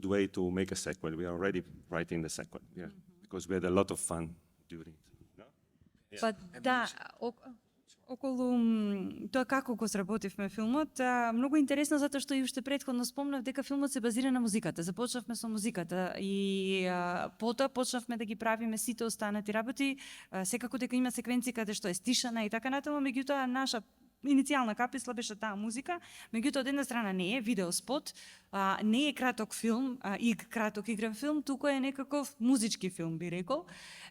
way to make a sequel. We are already writing the sequel, yeah, because we had a lot of fun during it. Па да, околу тоа како го сработивме филмот, многу интересно затоа што и уште претходно спомнав дека филмот се базира на музиката. Започнавме со музиката и потоа почнавме да ги правиме сите останати работи, секако дека има секвенци каде што е стишана и така натаму, меѓутоа наша иницијална каписла беше таа музика, меѓутоа од една страна не е видеоспот, не е краток филм, краток игрен филм, туку е некаков музички филм, би рекол.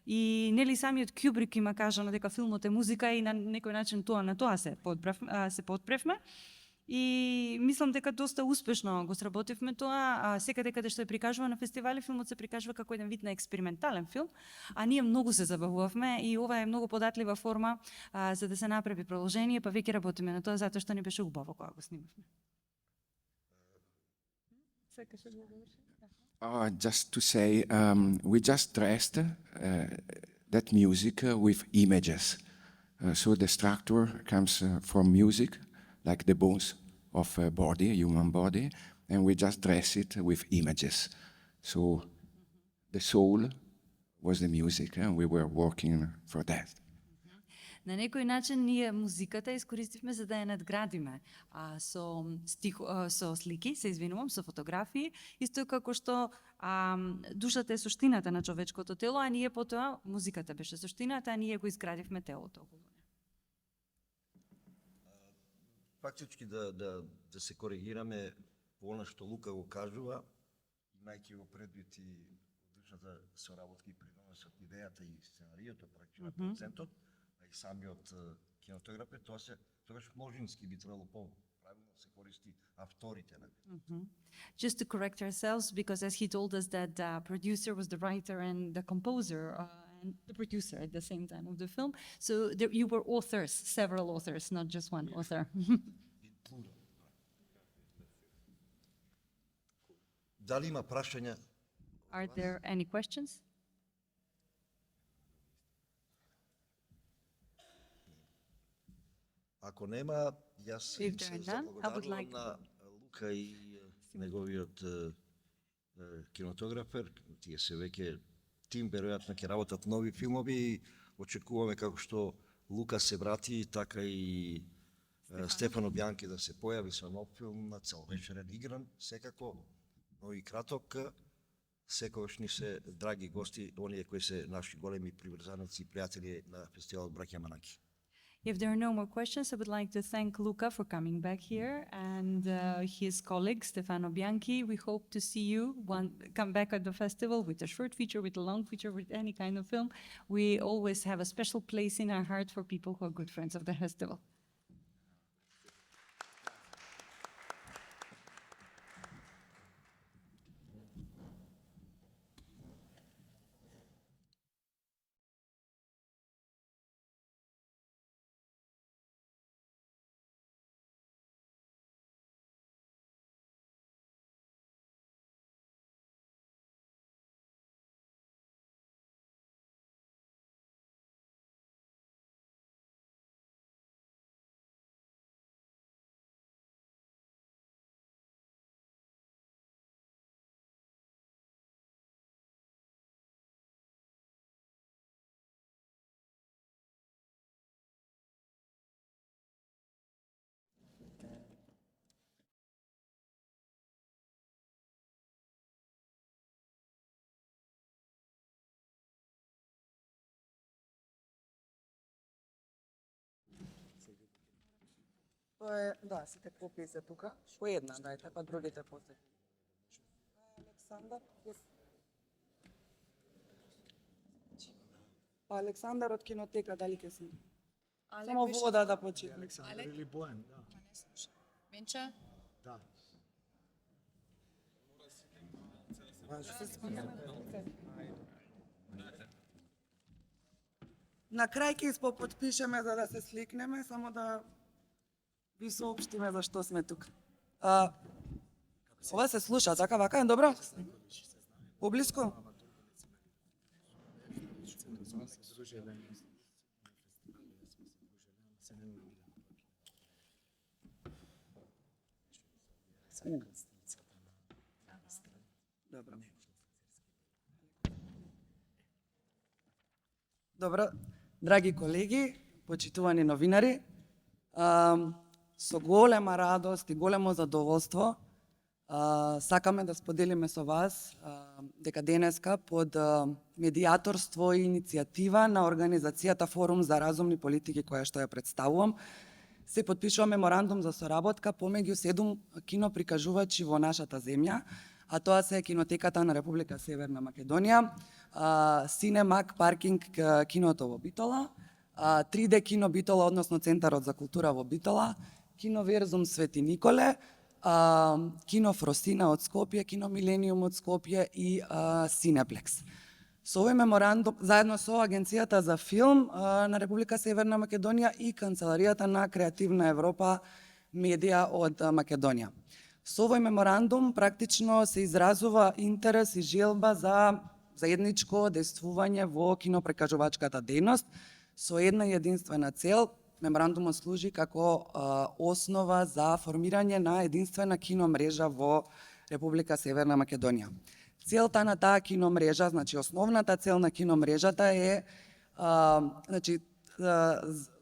И нели самиот Кубрик има кажано дека филмот е музика и на некој начин на тоа се подпревме. И мислам дека доста успешно го сработивме тоа. Секаде каде што е прикажува на фестивали, филмот се прикажува како еден вид на експериментален филм, а ние многу се забавувавме и ова е многу податлива форма за да се направи продолжение, па веќе работиме на тоа затоа што не беше убаво кога го снимавме. Just to say, we just dressed that music with images. So the structure comes from music, like the bones of a body, a human body, and we just dress it with images. So the soul was the music, and we were working for that. На некој начин ние музиката искористивме за да ја надградиме со слики, се извинувам, со фотографии, исто како што душата е суштината на човечкото тело, а ние потоа музиката беше суштината, а ние го изградивме телото околу неа. Фактички да се коригираме по она што Лука го кажува, имајќи го предвид и одличната соработка и приносот идејата и сценариото, практично процентот, а и самиот кинотограф, тогаш можински би требало по-правилно се користи авторите. Just to correct ourselves, because as he told us that the producer was the writer and the composer and the producer at the same time of the film, so you were authors, several authors, not just one author. Дали има прашања? Are there any questions? Ако нема, јас If се there are none, I would заблагодарувам like- на Лука и неговиот кинотографер. Тие се веќе тим, веројатно ќе работат нови филмови и очекуваме како што Лука се врати, така и Стефано Бјанки да се појави со нов филм на целовечерен игран, секако, но и краток. Секогаш ни се драги гости, оние кои се наши големи приврзаници и пријатели на фестивалот Браќа Манаки. If there are no more questions, I would like to thank Luca for coming back here and his colleague Stefano Bianchi. We hope to see you come back at the festival with a short feature, with a long feature, with any kind of film. We always have a special place in our heart for people who are good friends of the festival. Тоа е, да, сите копии се тука. По една, дајте, па другите после. Александар. Па Александар од кинотека, дали ќе си? Само вода да почитам. Александър или Боjan, да. Венча? Да. На крај ќе испопотпишеме за да се сликнеме, само да ви соопштиме за што сме тука. Ова се слуша, така вака е добро? Поблиску? Добро. Добро, драги колеги, почитувани новинари, со голема радост и големо задоволство сакаме да споделиме со вас дека денеска под медијаторство и иницијатива на организацијата Форум за разумни политики која што ја представувам, се потпишува меморандум за соработка помеѓу 7 киноприкажувачи во нашата земја, а тоа се Кинотеката на Република Северна Македонија, Синемак Паркинг киното во Битола, 3D кино Битола, односно Центарот за култура во Битола, Киноверзум Свети Николе, Кино Фросина од Скопје, Кино Милениум од Скопје и Синеплекс. Со овој меморандум, заедно со Агенцијата за филм на Република Северна Македонија и Канцеларијата на Креативна Европа медија од Македонија. Со овој меморандум практично се изразува интерес и желба за заедничко действување во кинопрекажувачката дејност со една единствена цел. Меморандумот служи како основа за формирање на единствена киномрежа во Република Северна Македонија. Целта на таа киномрежа, значи основната цел на киномрежата е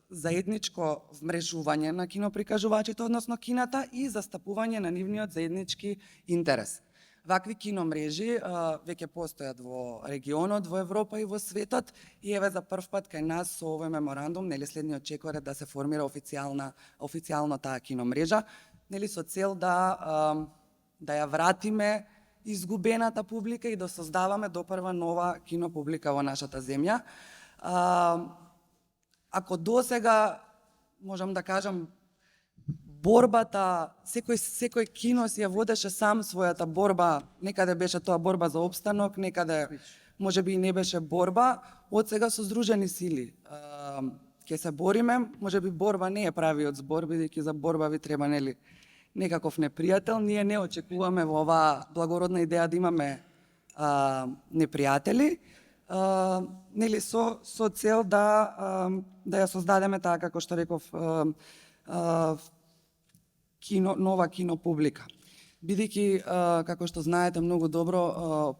заедничко вмрежување на киноприкажувачите, односно кината, и застапување на нивниот заеднички интерес. Вакви киномрежи веќе постојат во регионот, во Европа и во светот, и еве за прв пат кај нас со овој меморандум, нели следниот чекор е да се формира официјално таа киномрежа, нели со цел да ја вратиме изгубената публика и да создаваме допрва нова кинопублика во нашата земја. Ако досега можам да кажам борбата, секој кино си ја водеше сам својата борба, некаде беше тоа борба за опстанок, некаде можеби и не беше борба, од сега со здружени сили ќе се бориме, можеби борба не е правиот збор, бидејќи за борба ви треба нели некаков непријател. Ние не очекуваме во оваа благородна идеја да имаме непријатели, нели со цел да ја создадеме таа, како што реков, нова кинопублика. Бидејќи, како што знаете многу добро,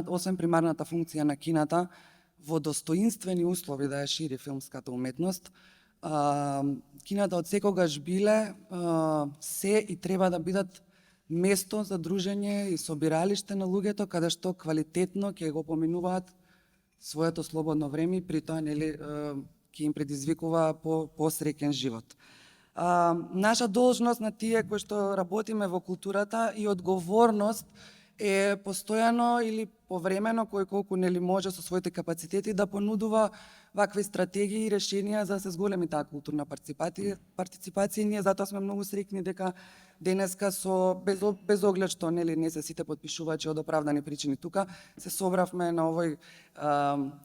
освен примарната функција на кината, во достоинствени услови да ја шири филмската уметност, кината од секогаш биле се и треба да бидат место за дружење и собиралиште на луѓето, каде што квалитетно ќе го поминуваат своето слободно време и при тоа нели ќе им предизвикува посреќен живот. Наша должност на тие кои што работиме во културата и одговорност е постојано или повремено, кој колку нели може со своите капацитети да понудува вакви стратегии и решенија за да се зголеми таа културна партиципација. Ние затоа сме многу среќни дека денеска без оглед што нели не се сите потпишувачи од оправдани причини тука, се собравме на овој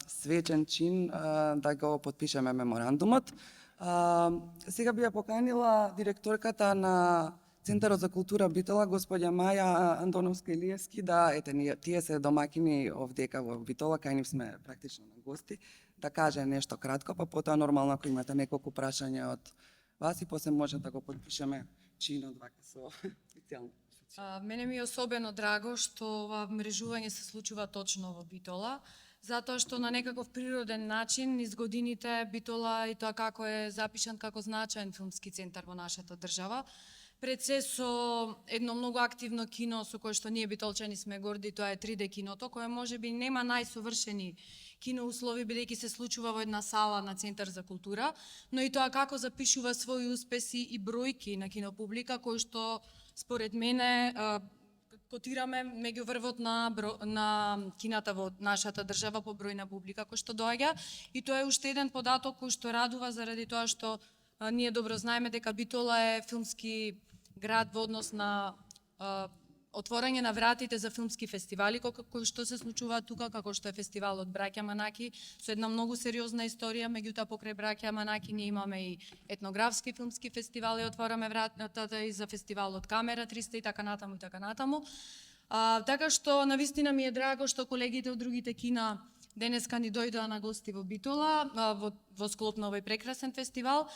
свечен чин да го потпишеме меморандумот. Сега би ја поканила директорката на Центарот за култура Битола, господја Маја Антоновска-Илиевски, да, тие се домакини овдека во Битола, кај нив сме практично на гости, да каже нешто кратко, па потоа нормално ако имате неколку прашања од вас и после може да го подпишеме чинот вака со официјално. Мене ми е особено драго што ова мрежување се случува точно во Битола, затоа што на некаков природен начин низ годините Битола и тоа како е запишан како значаен филмски центар во нашата држава, пред се со едно многу активно кино со кое што ние битолчани сме горди, тоа е 3D киното, кое можеби нема најсовршени киноуслови, бидејќи се случува во една сала на Центар за култура, но и тоа како запишува своји успеси и бројки на кинопублика, кои што според мене котираме меѓу врвот на кината во нашата држава по број на публика кој што доаѓа, и тоа е уште еден податок кој што радува заради тоа што ние добро знаеме дека Битола е филмски град во однос на отворање на вратите за филмски фестивали кои што се случуваат тука, како што е фестивалот Браќа Манаки, со една многу сериозна историја. Меѓутоа покрај Браќа Манаки ние имаме и етнографски филмски фестивали, отвораме вратата и за фестивалот Камера 300 и така натаму и така натаму. Така што навистина ми е драго што колегите од другите кина денеска ни дојдоа на гости во Битола, во склоп на овој прекрасен фестивал,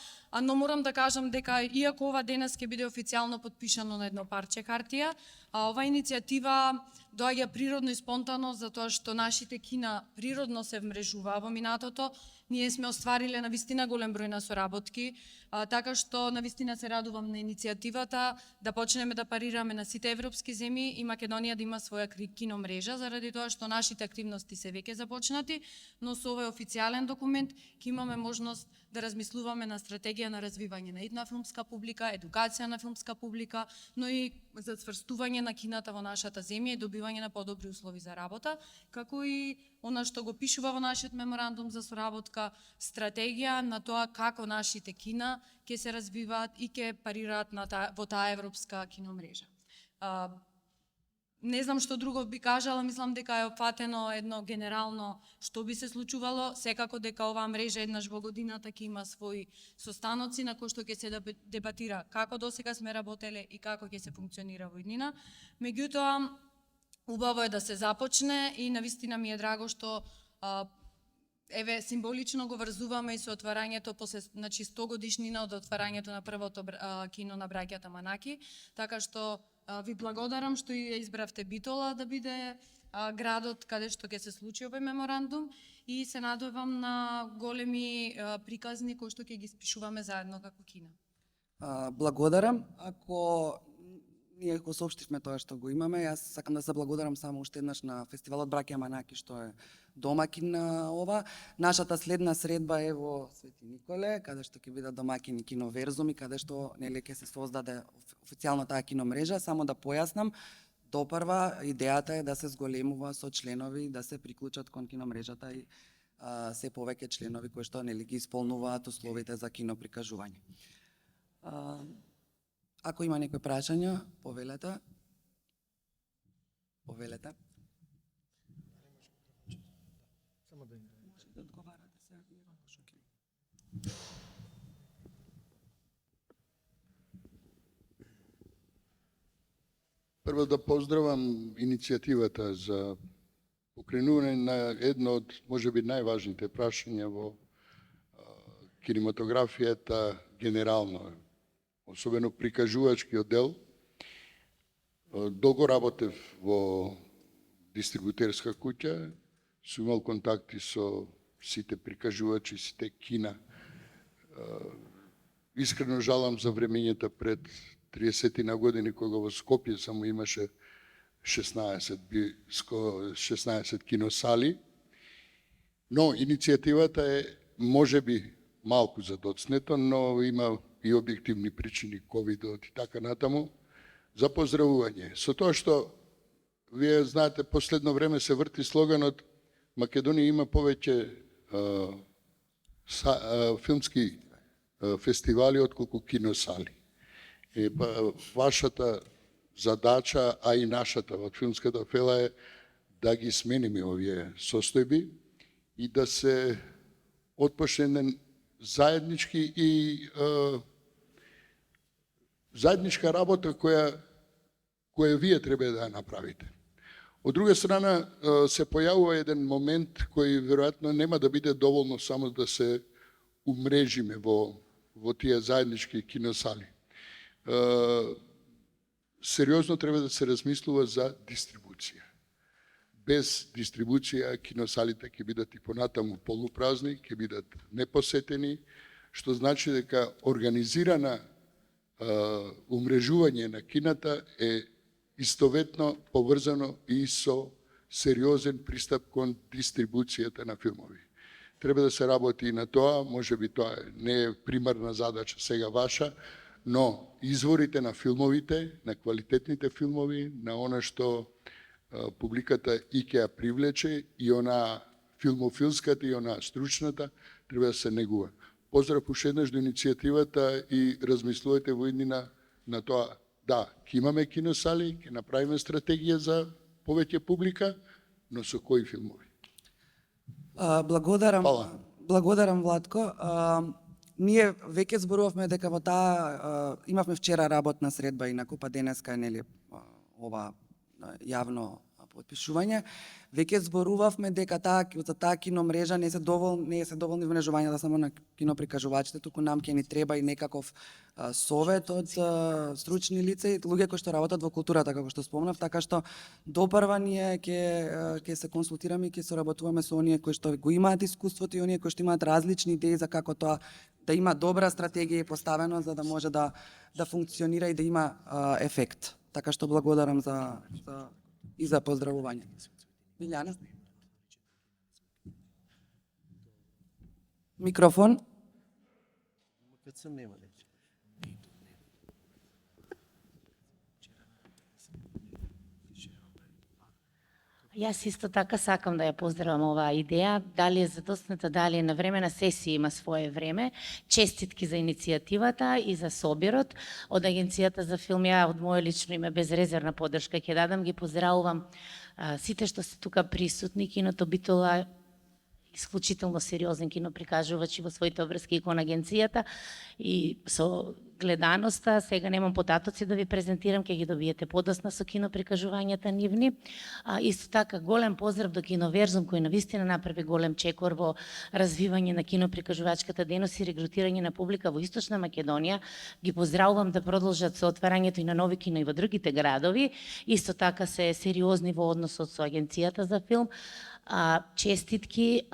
но морам да кажам дека иако ова денес ќе биде официјално подпишано на едно парче хартија, ова иницијатива доаѓа природно и спонтано затоа што нашите кина природно се вмрежуваа во минатото. Ние сме оствариле навистина голем број на соработки, така што навистина се радувам на иницијативата да почнеме да парираме на сите европски земји и Македонија да има своја киномрежа, заради тоа што нашите активности се веќе започнати, но со овој официјален документ ќе имаме можност да размислуваме на стратегија на развивање на една филмска публика, едукација на филмска публика, но и за цврстување на кината во нашата земја и добивање на подобри услови за работа, како и она што го пишува во нашиот меморандум за соработка, стратегија на тоа како нашите кина ќе се развиваат и ќе парираат во таа европска киномрежа. Не знам што друго би кажала, мислам дека е опфатено едно генерално што би се случувало, секако дека оваа мрежа еднаш во годината ќе има своји состаноци на кои што ќе се дебатира како досега сме работеле и како ќе се функционира во иднина. Меѓутоа, убаво е да се започне и навистина ми е драго што еве символично го врзуваме и со отварањето после 100 годишнина од отварањето на првото кино на браќата Манаки, така што ви благодарам што ја избравте Битола да биде градот каде што ќе се случи овој меморандум и се надевам на големи приказни кои што ќе ги спишуваме заедно како кина. Благодарам. Ако ние го соопштивме тоа што го имаме, јас сакам да се благодарам само уште еднаш на фестивалот Браќа Манаки што е домакин на ова. Нашата следна средба е во Свети Николе, каде што ќе бидат домакини киноверзуми, каде што нели ќе се создаде официјално таа киномрежа. Само да појаснам, допрва идејата е да се зголемува со членови, да се приклучат кон киномрежата и се повеќе членови кои што нели ги исполнуваат условите за киноприкажување. Ако има некои прашања, повелете. Повелете. Само да може да одговарате се. Прво да поздравам иницијативата за покренување на едно од можеби најважните прашања во кинематографијата генерално, особено прикажувачкиот дел. Долго работев во дистрибутерска куќа, сум имал контакти со сите прикажувачи, сите кина. Искрено жалам за времењата пред 30 на години, кога во Скопје само имаше 16 киносали, но иницијативата е можеби малку задоцнета, но има и објективни причини, ковидот и така натаму, за поздравување. Со тоа што, вие знаете, последно време се врти слоганот Македонија има повеќе филмски фестивали отколку киносали. Вашата задача, а и нашата во филмската фела е да ги смениме овие состојби и да се отпочне заеднички и заедничка работа која вие треба да ја направите. Од друга страна се појавува еден момент кој веројатно нема да биде доволно само да се умрежиме во тие заеднички киносали. Сериозно треба да се размислува за дистрибуција. Без дистрибуција киносалите ќе бидат и понатаму полупразни, ќе бидат непосетени, што значи дека организирана умрежување на кината е истоветно поврзано и со сериозен пристап кон дистрибуцијата на филмови. Треба да се работи и на тоа, може би тоа не е примарна задача сега ваша, но изворите на филмовите, на квалитетните филмови, на она што публиката и ќе ја привлече и она филмофилската и она стручната, треба да се негува. Поздрав уште еднаш до иницијативата и размислувате во иднина на тоа. Да, ќе имаме киносали, ќе направиме стратегија за повеќе публика, но со кои филмови? Благодарам. Фала. Благодарам, Владко. Ние веќе зборувавме дека во таа имавме вчера работна средба и накупа денеска нели ова јавно потпишување. Веќе зборувавме дека за таа киномрежа не се доволни вмрежувањата само на киноприкажувачите, туку нам ќе ни треба и некаков совет од стручни лица и луѓе кои што работат во културата, како што спомнав, така што допрва ние ќе се консултираме и ќе соработуваме со оние кои што го имаат искуството и оние кои што имаат различни идеи за како тоа да има добра стратегија поставено за да може да функционира и да има ефект. Така што благодарам и за поздравување. Билјана? Микрофон. Јас исто така сакам да ја поздравам оваа идеја. Дали е задосната, дали е на време, на сесија има свое време. Честитки за иницијативата и за собирот. Од Агенцијата за филм, ја од моје лично име безрезервна поддршка ќе дадам. Ги поздравувам сите што се тука присутни. Киното Битола исклучително сериозен киноприкажувач во своите обврски кон агенцијата и со гледаноста. Сега немам податоци да ви презентирам, ќе ги добиете подосна со киноприкажувањата нивни. Исто така голем поздрав до Киноверзум кој навистина направи голем чекор во развивање на киноприкажувачката дејност и регрутирање на публика во Источна Македонија. Ги поздравувам да продолжат со отварањето и на нови кино и во другите градови. Исто така се сериозни во односот со агенцијата за филм. Честитки,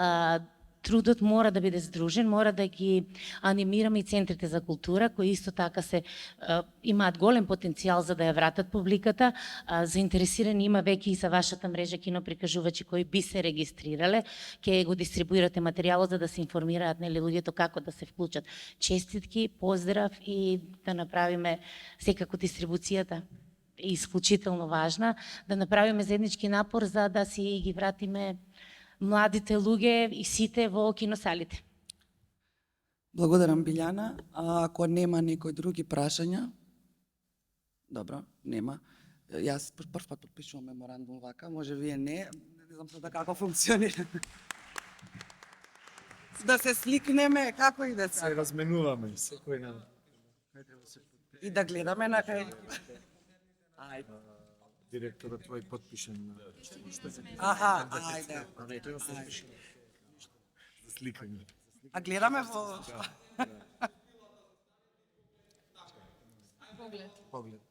трудот мора да биде здружен, мора да ги анимираме и центрите за култура, кои исто така имаат голем потенцијал за да ја вратат публиката. Заинтересирани има веќе и за вашата мрежа киноприкажувачи кои би се регистрирале. Ќе го дистрибуирате материјалот за да се информираат нели луѓето како да се вклучат. Честитки, поздрав и да направиме секако дистрибуцијата е исклучително важна, да направиме заеднички напор за да си ги вратиме младите луѓе и сите во киносалите. Благодарам, Билјана. Ако нема некои други прашања, добро, нема. Јас прв пат подпишувам меморандум вака, може вие не знам сега како функционира. Да се сликнеме, како и да се разменуваме, секој на... И да гледаме на кај... Ајде. Директорот твој подпишен на... Аха, ајде. За сликање. А гледаме во... Поглед.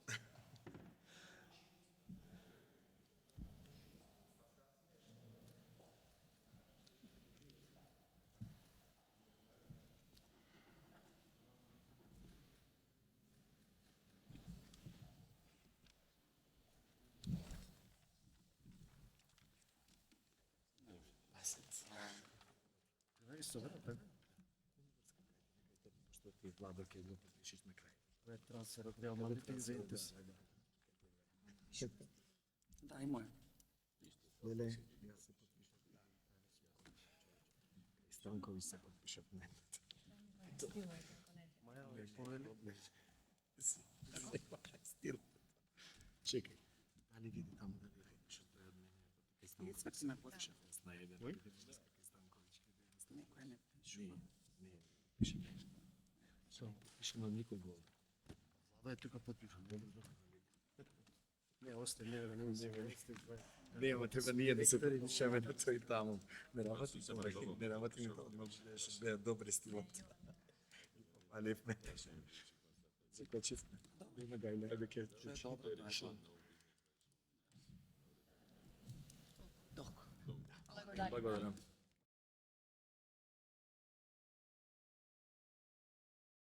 Што ти Владо ќе го подпишеш на крај. Тоа е трансфер од Реал Мадрид и Зентус. Да, и мој. Леле, јас се подпишав. И Станкови се подпишав. Моја е повели. Стил. Чекај. Дали види таму да ви рече што е од мене? Станкови ме подпишав. На еден. Некој не пише. Не, пише. Со, пише на никој гол. Влада е тука подпишан. Не, остај, нема, треба ние да се подпишаме на тој таму. Не работи тоа, не работи ни тоа, може да е добри стилот. Алевме. Закачивме. Има гајле, да ке Добро. Благодарам.